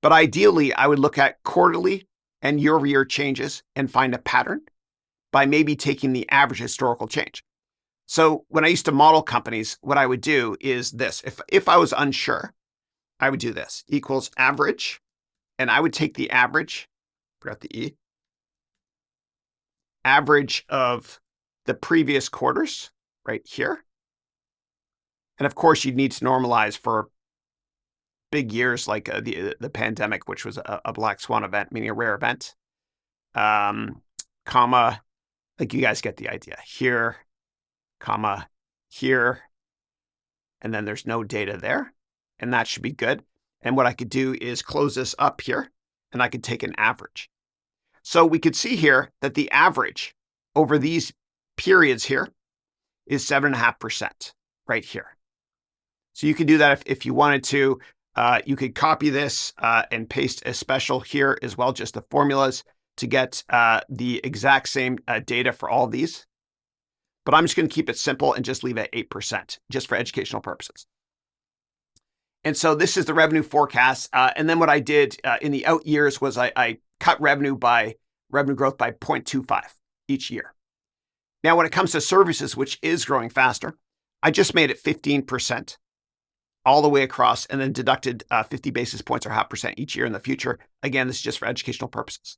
S1: But ideally, I would look at quarterly and year-over-year changes and find a pattern by maybe taking the average historical change. So when I used to model companies, what I would do is this. If I was unsure, I would do this, equals average, and I would take the average, forgot the E, average of the previous quarters right here. And of course, you'd need to normalize for big years like the pandemic, which was a black swan event, meaning a rare event, comma, like you guys get the idea. Here, comma, here, and then there's no data there, and that should be good. And what I could do is close this up here, and I could take an average. So we could see here that the average over these periods here is 7.5% right here. So you could do that if you wanted to. You could copy this and paste a special here as well, just the formulas to get the exact same data for all these. But I'm just going to keep it simple and just leave it at 8%, just for educational purposes. And so this is the revenue forecast. And then what I did in the out years was I cut revenue growth by 0.25 each year. Now, when it comes to services, which is growing faster, I just made it 15% all the way across and then deducted 50 basis points or 0.5% each year in the future. Again, this is just for educational purposes.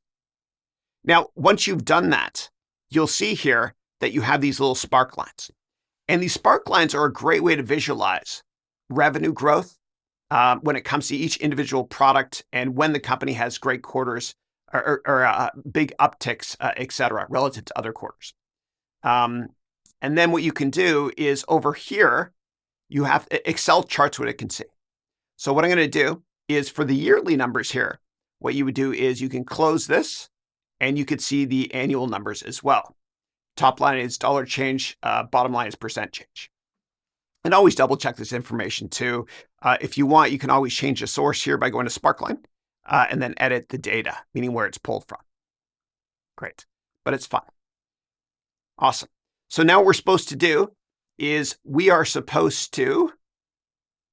S1: Now, once you've done that, you'll see here that you have these little spark lines. And these spark lines are a great way to visualize revenue growth when it comes to each individual product and when the company has great quarters or big upticks, et cetera, relative to other quarters. And then what you can do is over here, you have Excel charts what it can see. So what I'm going to do is for the yearly numbers here, what you would do is you can close this and you could see the annual numbers as well. Top line is dollar change, bottom line is percent change. And always double check this information too. If you want, you can always change the source here by going to Sparkline and then edit the data, meaning where it's pulled from. Great, but it's fun. Awesome. So now what we're supposed to do is we are supposed to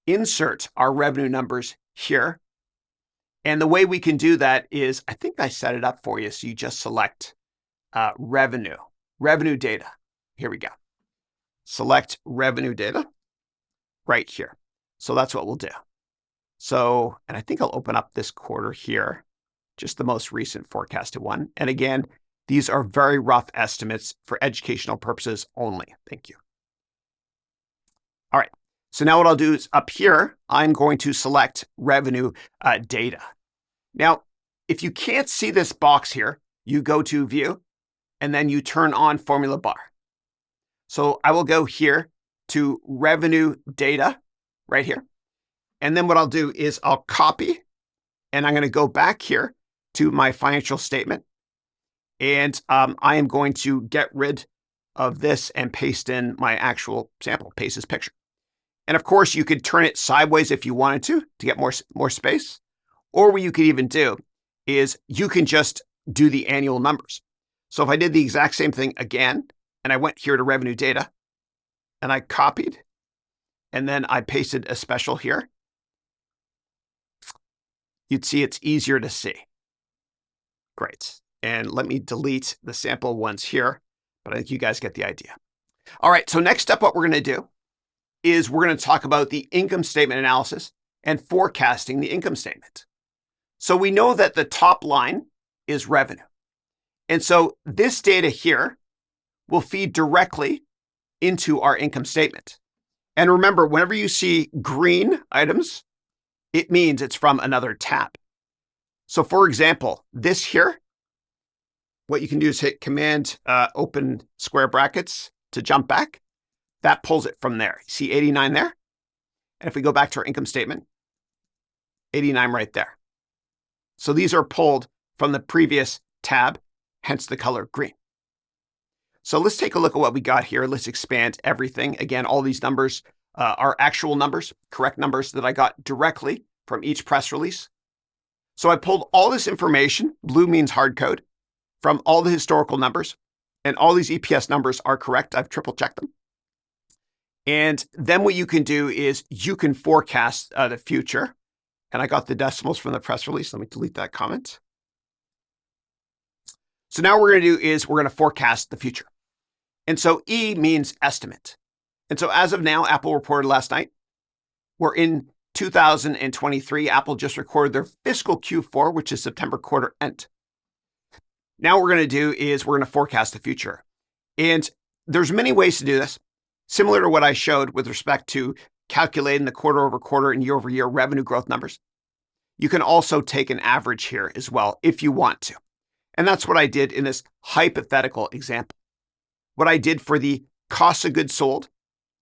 S1: insert our revenue numbers here. And the way we can do that is, I think I set it up for you. So you just select revenue data. Here we go. Select revenue data right here. So that's what we'll do. So, and I think I'll open up this quarter here, just the most recent forecasted one. And again, these are very rough estimates for educational purposes only. Thank you. All right. So now what I'll do is up here, I'm going to select revenue data. Now, if you can't see this box here, you go to view and then you turn on formula bar. So I will go here to revenue data right here. And then what I'll do is I'll copy and I'm going to go back here to my financial statement. And I am going to get rid of this and paste in my actual sample, paste this picture. And of course, you could turn it sideways if you wanted to get more space. Or what you could even do is you can just do the annual numbers. So if I did the exact same thing again, and I went here to revenue data, and I copied, and then I pasted a special here, you'd see it's easier to see. Great. And let me delete the sample ones here, but I think you guys get the idea. All right, so next up, what we're going to do is we're going to talk about the income statement analysis and forecasting the income statement. So we know that the top line is revenue. And so this data here will feed directly into our income statement. And remember, whenever you see green items, it means it's from another tab. So for example, this here, what you can do is hit Command open square brackets to jump back. That pulls it from there. You see 89 there? And if we go back to our income statement, 89 right there. So these are pulled from the previous tab, hence the color green. So let's take a look at what we got here. Let's expand everything. Again, all these numbers are actual numbers, correct numbers that I got directly from each press release. So I pulled all this information, blue means hard code, from all the historical numbers, and all these EPS numbers are correct. I've triple checked them. And then what you can do is you can forecast the future. And I got the decimals from the press release. Let me delete that comment. So now what we're going to do is we're going to forecast the future. And so E means estimate. And so as of now, Apple reported last night, we're in 2023. Apple just recorded their fiscal Q4, which is September quarter end. Now what we're going to do is we're going to forecast the future. And there's many ways to do this, similar to what I showed with respect to calculating the quarter over quarter and year over year revenue growth numbers. You can also take an average here as well if you want to. And that's what I did in this hypothetical example. What I did for the cost of goods sold,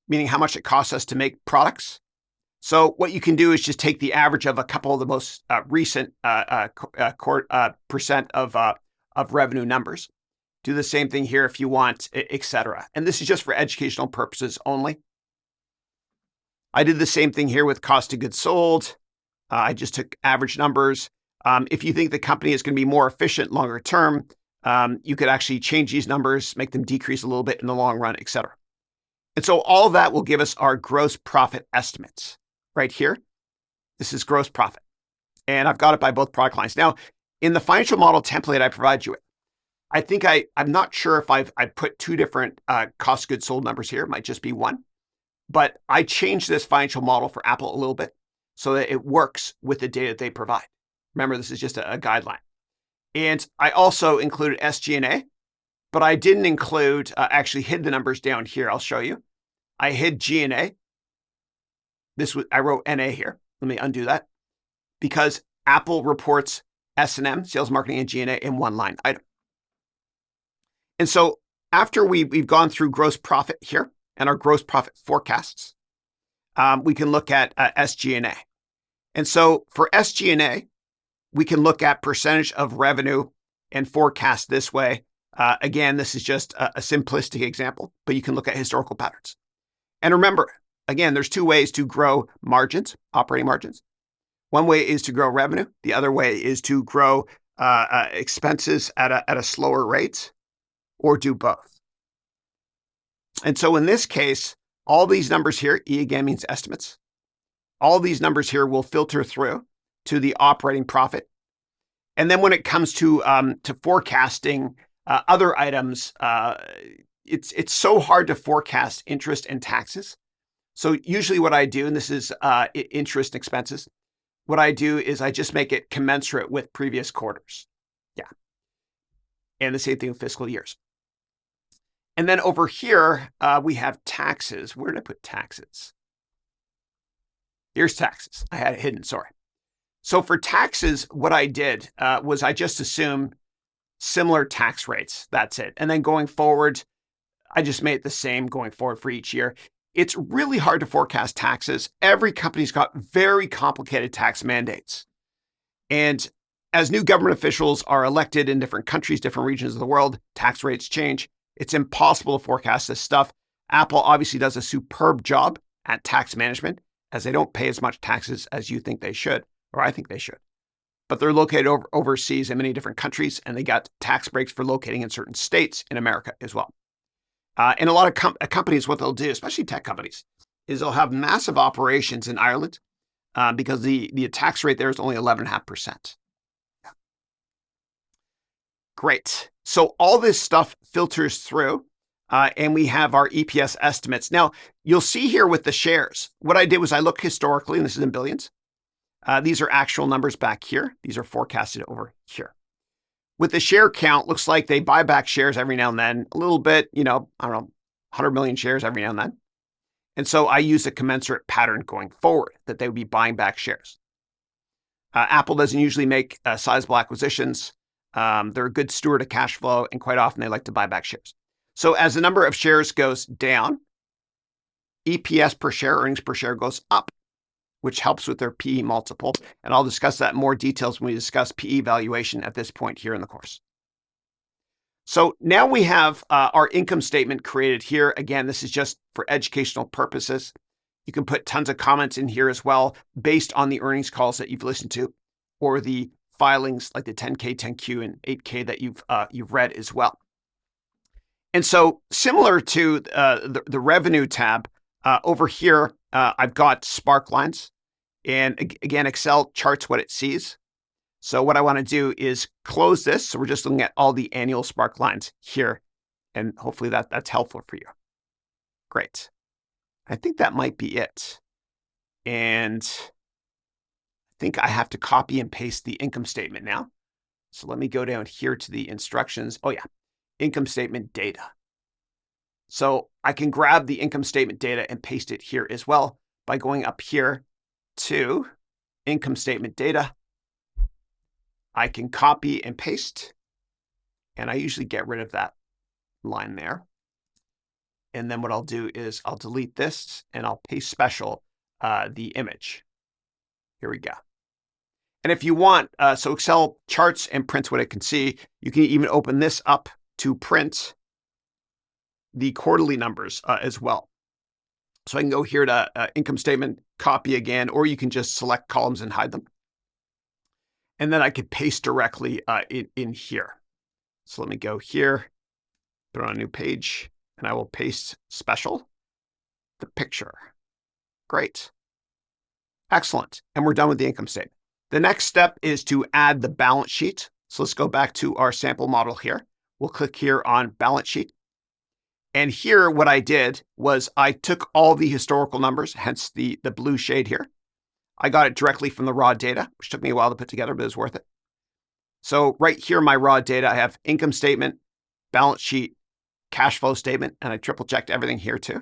S1: meaning how much it costs us to make products. So what you can do is just take the average of a couple of the most recent percent of revenue numbers. Do the same thing here if you want, etc. And this is just for educational purposes only. I did the same thing here with cost of goods sold. I just took average numbers. If you think the company is going to be more efficient longer term, you could actually change these numbers, make them decrease a little bit in the long run, etc. And so all of that will give us our gross profit estimates right here. This is gross profit. And I've got it by both product lines. Now, in the financial model template I provide you with, I think I'm not sure if I put two different cost of goods sold numbers here. It might just be one. But I changed this financial model for Apple a little bit so that it works with the data they provide. Remember, this is just a guideline. And I also included SG&A, but I didn't include, actually hid the numbers down here. I'll show you. I hid G&A. I wrote NA here. Let me undo that. Because Apple reports S&M, sales, marketing, and G&A in one line item. And so after we've gone through gross profit here and our gross profit forecasts, we can look at SG&A. And so for SG&A, we can look at percentage of revenue and forecast this way. Again, this is just a simplistic example, but you can look at historical patterns. And remember, again, there's two ways to grow margins, operating margins. One way is to grow revenue. The other way is to grow expenses at a slower rate, or do both. And so in this case, all these numbers here, E again means estimates. All these numbers here will filter through to the operating profit. And then when it comes to forecasting other items, it's so hard to forecast interest and taxes. So usually what I do, and this is interest expenses, what I do is I just make it commensurate with previous quarters. Yeah. And the same thing with fiscal years. And then over here, we have taxes. Where did I put taxes? Here's taxes. I had it hidden, sorry. So for taxes, what I did was I just assumed similar tax rates. That's it. And then going forward, I just made it the same going forward for each year. It's really hard to forecast taxes. Every company's got very complicated tax mandates. And as new government officials are elected in different countries, different regions of the world, tax rates change. It's impossible to forecast this stuff. Apple obviously does a superb job at tax management, as they don't pay as much taxes as you think they should, or I think they should. But they're located overseas in many different countries, and they got tax breaks for locating in certain states in America as well. And a lot of companies, what they'll do, especially tech companies, is they'll have massive operations in Ireland because the tax rate there is only 11.5%. Great. So all this stuff filters through and we have our EPS estimates. Now, you'll see here with the shares, what I did was I looked historically, and this is in billions. These are actual numbers back here. These are forecasted over here. With the share count, looks like they buy back shares every now and then, a little bit, I don't know, 100 million shares every now and then. And so I use a commensurate pattern going forward that they would be buying back shares. Apple doesn't usually make sizable acquisitions. They're a good steward of cash flow, and quite often they like to buy back shares. So as the number of shares goes down, EPS per share, earnings per share, goes up, which helps with their PE multiple. And I'll discuss that in more details when we discuss PE valuation at this point here in the course. So now we have our income statement created here. Again, this is just for educational purposes. You can put tons of comments in here as well based on the earnings calls that you've listened to or the filings like the 10K, 10Q, and 8K that you've read as well. And so similar to the revenue tab, over here, I've got spark lines. And again, Excel charts what it sees. So what I want to do is close this. So we're just looking at all the annual spark lines here. And hopefully that's helpful for you. Great. I think that might be it. And I think I have to copy and paste the income statement now. So let me go down here to the instructions. Oh yeah, income statement data. So I can grab the income statement data and paste it here as well by going up here to income statement data. I can copy and paste, and I usually get rid of that line there. And then what I'll do is I'll delete this and I'll paste special the image. Here we go. And if you want, so Excel charts and prints what it can see. You can even open this up to print the quarterly numbers as well. So I can go here to income statement, copy again, or you can just select columns and hide them. And then I could paste directly in here. So let me go here, put on a new page, and I will paste special, the picture. Great. Excellent. And we're done with the income statement. The next step is to add the balance sheet. So let's go back to our sample model here. We'll click here on balance sheet. And here, what I did was I took all the historical numbers, hence the blue shade here. I got it directly from the raw data, which took me a while to put together, but it was worth it. So right here, my raw data, I have income statement, balance sheet, cash flow statement, and I triple checked everything here too.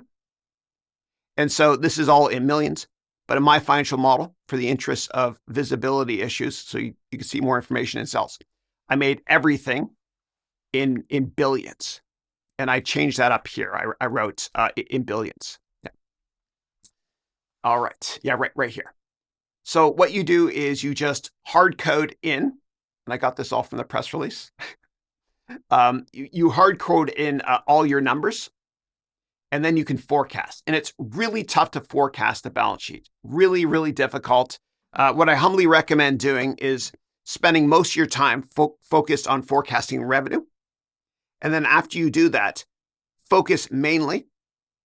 S1: And so this is all in millions, but in my financial model, for the interest of visibility issues, so you can see more information in cells, I made everything in billions. And I changed that up here. I wrote in billions. Yeah. All right. Yeah, right here. So what you do is you just hard code in, and I got this all from the press release. You hard code in all your numbers, and then you can forecast. And it's really tough to forecast the balance sheet. Really, really difficult. What I humbly recommend doing is spending most of your time focused on forecasting revenue. And then after you do that, focus mainly,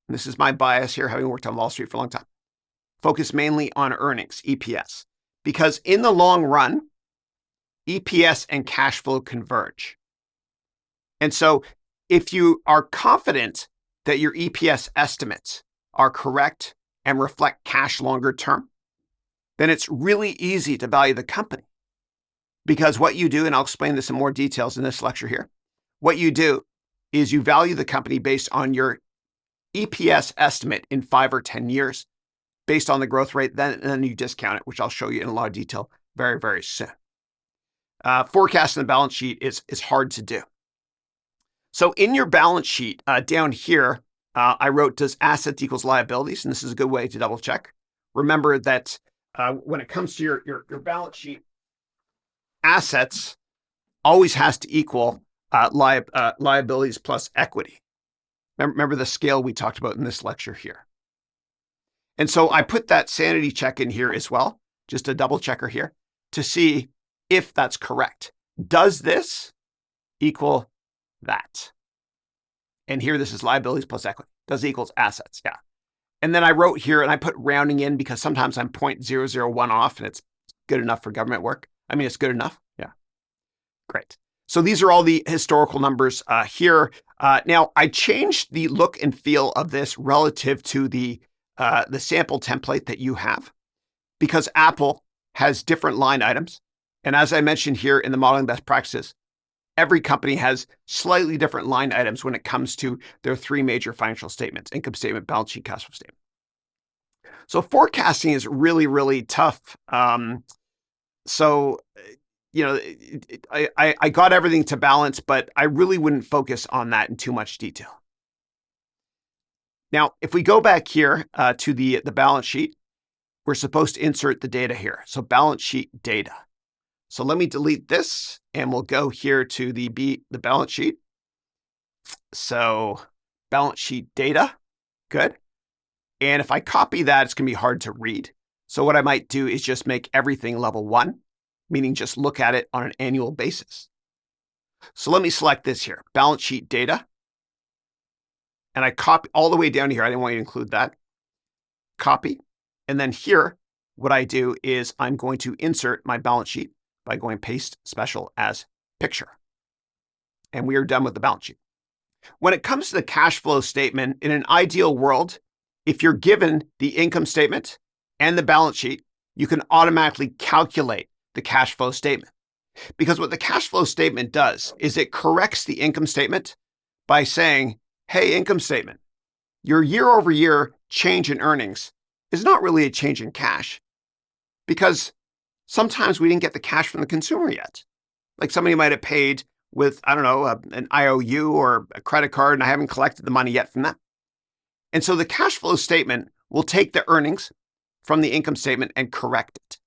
S1: and this is my bias here, having worked on Wall Street for a long time, focus mainly on earnings, EPS, because in the long run, EPS and cash flow converge. And so if you are confident that your EPS estimates are correct and reflect cash longer term, then it's really easy to value the company. Because what you do, and I'll explain this in more details in this lecture here, what you do is you value the company based on your EPS estimate in 5 or 10 years, based on the growth rate, then you discount it, which I'll show you in a lot of detail very, very soon. Forecasting the balance sheet is hard to do. So in your balance sheet down here, I wrote, does assets equals liabilities? And this is a good way to double check. Remember that when it comes to your balance sheet, assets always has to equal liabilities plus equity. Remember the scale we talked about in this lecture here. And so I put that sanity check in here as well, just a double checker here, to see if that's correct. Does this equal that? And here, this is liabilities plus equity. Does it equals assets? Yeah. And then I wrote here, and I put rounding in because sometimes I'm 0.001 off, and it's good enough for government work. I mean, it's good enough. Yeah. Great. So these are all the historical numbers here. Now, I changed the look and feel of this relative to the sample template that you have, because Apple has different line items. And as I mentioned here in the modeling best practices, every company has slightly different line items when it comes to their three major financial statements: income statement, balance sheet, cash flow statement. So forecasting is really, really tough. So, I got everything to balance, but I really wouldn't focus on that in too much detail. Now, if we go back here to the balance sheet, we're supposed to insert the data here. So balance sheet data. So let me delete this and we'll go here to the balance sheet. So balance sheet data, good. And if I copy that, it's gonna be hard to read. So what I might do is just make everything level 1, meaning just look at it on an annual basis. So let me select this here, balance sheet data. And I copy all the way down here. I didn't want you to include that. Copy. And then here, what I do is I'm going to insert my balance sheet by going paste special as picture. And we are done with the balance sheet. When it comes to the cash flow statement, in an ideal world, if you're given the income statement and the balance sheet, you can automatically calculate the cash flow statement. Because what the cash flow statement does is it corrects the income statement by saying, hey, income statement, your year-over-year change in earnings is not really a change in cash, because sometimes we didn't get the cash from the consumer yet. Like somebody might have paid with, I don't know, an IOU or a credit card, and I haven't collected the money yet from them. And so the cash flow statement will take the earnings from the income statement and correct it.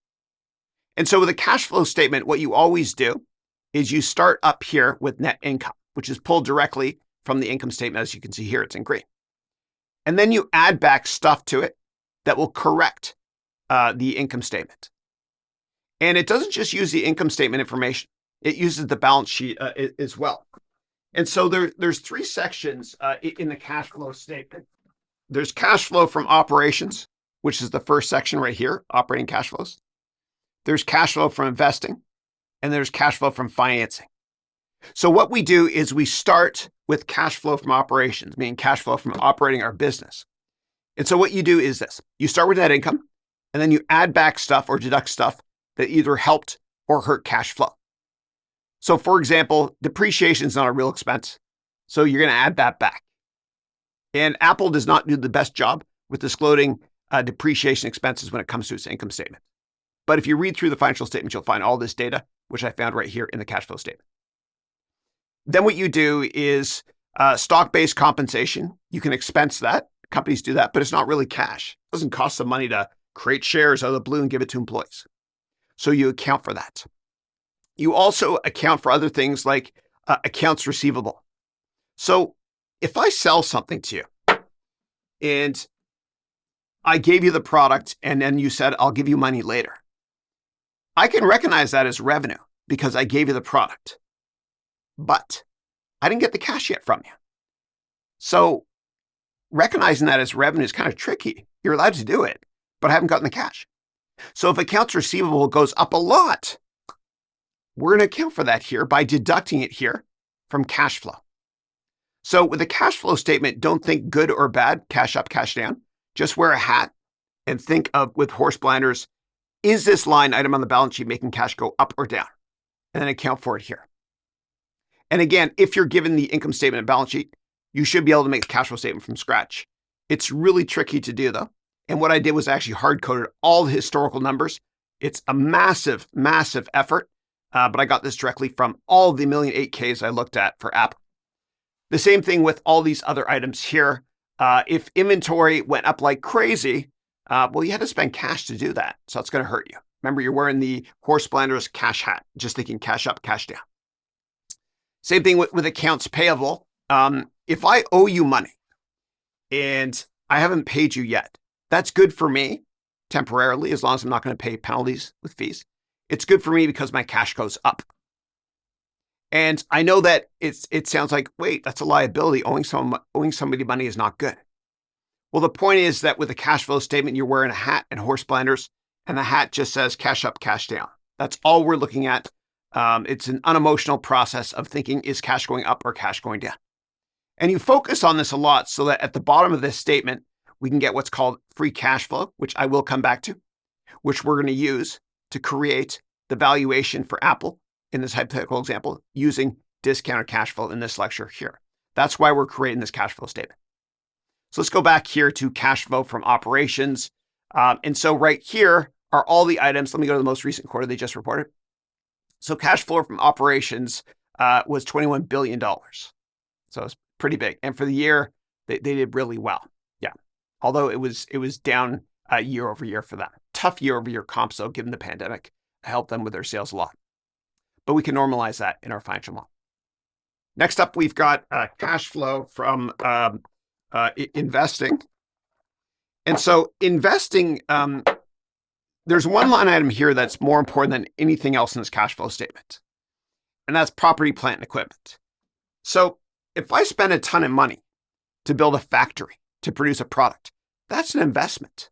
S1: And so with a cash flow statement, what you always do is you start up here with net income, which is pulled directly from the income statement. As you can see here, it's in green. And then you add back stuff to it that will correct the income statement. And it doesn't just use the income statement information. It uses the balance sheet as well. And so there's three sections in the cash flow statement. There's cash flow from operations, which is the first section right here, operating cash flows. There's cash flow from investing, and there's cash flow from financing. So what we do is we start with cash flow from operations, meaning cash flow from operating our business. And so what you do is this: you start with net income, and then you add back stuff or deduct stuff that either helped or hurt cash flow. So for example, depreciation is not a real expense, so you're going to add that back. And Apple does not do the best job with disclosing depreciation expenses when it comes to its income statement. But if you read through the financial statement, you'll find all this data, which I found right here in the cash flow statement. Then what you do is stock-based compensation. You can expense that. Companies do that, but it's not really cash. It doesn't cost them money to create shares out of the blue and give it to employees. So you account for that. You also account for other things like accounts receivable. So if I sell something to you and I gave you the product and then you said, I'll give you money later, I can recognize that as revenue because I gave you the product, but I didn't get the cash yet from you. So recognizing that as revenue is kind of tricky. You're allowed to do it, but I haven't gotten the cash. So if accounts receivable goes up a lot, we're going to account for that here by deducting it here from cash flow. So with a cash flow statement, don't think good or bad, cash up, cash down. Just wear a hat and think of, with horse blinders, is this line item on the balance sheet making cash go up or down? And then account for it here. And again, if you're given the income statement and balance sheet, you should be able to make the cash flow statement from scratch. It's really tricky to do though. And what I did was actually hard-coded all the historical numbers. It's a massive, massive effort, but I got this directly from all the 1,000,008Ks I looked at for Apple. The same thing with all these other items here. If inventory went up like crazy, well, you had to spend cash to do that. So it's going to hurt you. Remember, you're wearing the horse blinders cash hat, just thinking cash up, cash down. Same thing with accounts payable. If I owe you money and I haven't paid you yet, that's good for me temporarily, as long as I'm not going to pay penalties with fees. It's good for me because my cash goes up. And I know that it sounds like, wait, that's a liability. Owing somebody money is not good. Well, the point is that with a cash flow statement, you're wearing a hat and horse blinders, and the hat just says cash up, cash down. That's all we're looking at. It's an unemotional process of thinking, is cash going up or cash going down? And you focus on this a lot so that at the bottom of this statement, we can get what's called free cash flow, which I will come back to, which we're going to use to create the valuation for Apple in this hypothetical example using discounted cash flow in this lecture here. That's why we're creating this cash flow statement. So let's go back here to cash flow from operations. And so right here are all the items. Let me go to the most recent quarter they just reported. So cash flow from operations was $21 billion. So it's pretty big. And for the year, they did really well. Yeah. Although it was down year over year for them. Tough year over year comps, though, given the pandemic, helped them with their sales a lot. But we can normalize that in our financial model. Next up, we've got cash flow from investing. And so investing, there's one line item here that's more important than anything else in this cash flow statement. And that's property, plant, and equipment. So if I spend a ton of money to build a factory, to produce a product, that's an investment.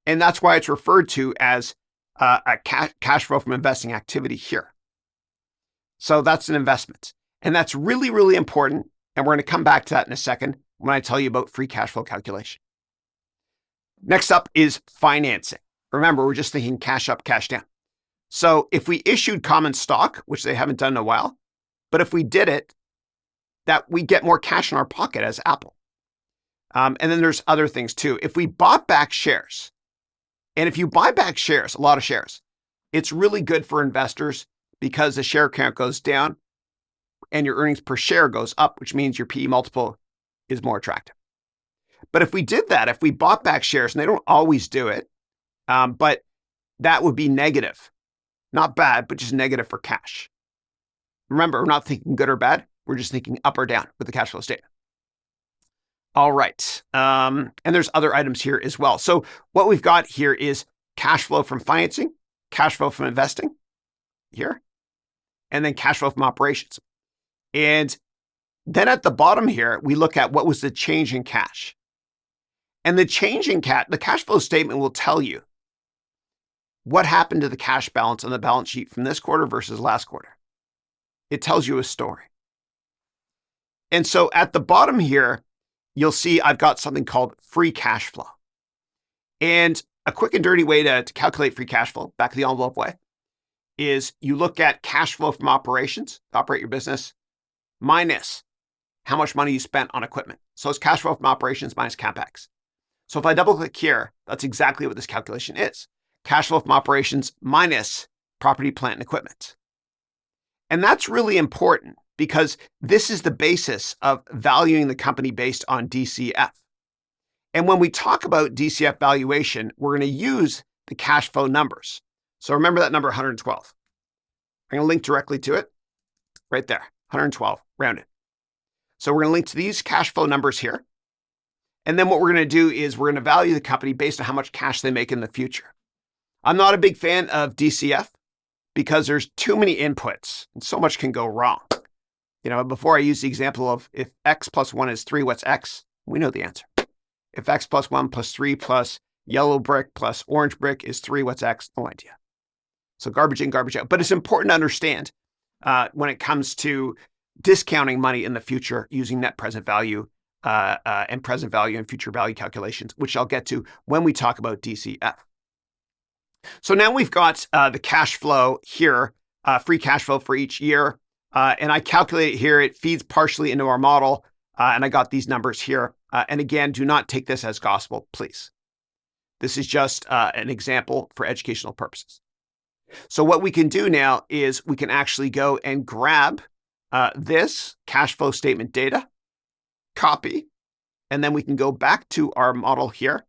S1: And that's why it's referred to as a cash flow from investing activity here. So that's an investment. And that's really, really important. And we're going to come back to that in a second when I tell you about free cash flow calculation. Next up is financing. Remember, we're just thinking cash up, cash down. So if we issued common stock, which they haven't done in a while, but if we did it, that we get more cash in our pocket as Apple. And then there's other things too. If we bought back shares, and if you buy back shares, a lot of shares, it's really good for investors because the share count goes down and your earnings per share goes up, which means your PE multiple is more attractive. But if we did that, if we bought back shares, and they don't always do it, but that would be negative. Not bad, but just negative for cash. Remember, we're not thinking good or bad. We're just thinking up or down with the cash flow statement. All right. And there's other items here as well. So what we've got here is cash flow from financing, cash flow from investing here, and then cash flow from operations. And then at the bottom here, we look at what was the change in cash. And the change in the cash flow statement will tell you what happened to the cash balance on the balance sheet from this quarter versus last quarter. It tells you a story. And so at the bottom here, you'll see I've got something called free cash flow. And a quick and dirty way to calculate free cash flow, back of the envelope way, is you look at cash flow from operations, to operate your business, minus how much money you spent on equipment. So it's cash flow from operations minus CapEx. So if I double click here, that's exactly what this calculation is. Cash flow from operations minus property, plant, and equipment. And that's really important because this is the basis of valuing the company based on DCF. And when we talk about DCF valuation, we're going to use the cash flow numbers. So remember that number 112. I'm going to link directly to it right there, 112, rounded. So we're going to link to these cash flow numbers here. And then what we're going to do is we're going to value the company based on how much cash they make in the future. I'm not a big fan of DCF because there's too many inputs and so much can go wrong. You know, before I use the example of if X plus 1 is 3, what's X? We know the answer. If X plus 1 plus 3 plus yellow brick plus orange brick is 3, what's X? No idea. So garbage in, garbage out. But it's important to understand when it comes to discounting money in the future using net present value and present value and future value calculations, which I'll get to when we talk about DCF. So now we've got the cash flow here, free cash flow for each year. And I calculate it here. It feeds partially into our model. And I got these numbers here. And again, do not take this as gospel, please. This is just an example for educational purposes. So what we can do now is we can actually go and grab this cash flow statement data, copy, and then we can go back to our model here.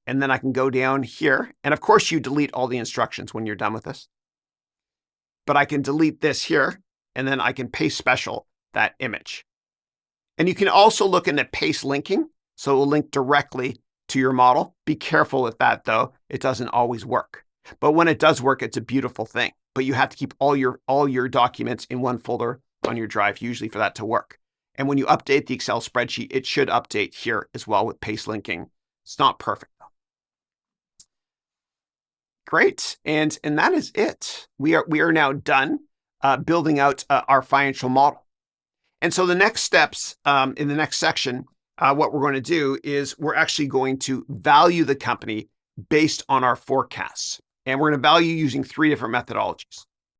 S1: And then I can go down here. And of course, you delete all the instructions when you're done with this. But I can delete this here, and then I can paste special that image. And you can also look into paste linking. So it will link directly to your model. Be careful with that, though. It doesn't always work. But when it does work, it's a beautiful thing. But you have to keep all your documents in one folder on your drive, usually for that to work. And when you update the Excel spreadsheet, it should update here as well with paste linking. It's not perfect, though. Great. And that is it. We are now done building out our financial model. And so the next steps in the next section, what we're going to do is we're actually going to value the company based on our forecasts. And we're going to value using 3 different methodologies.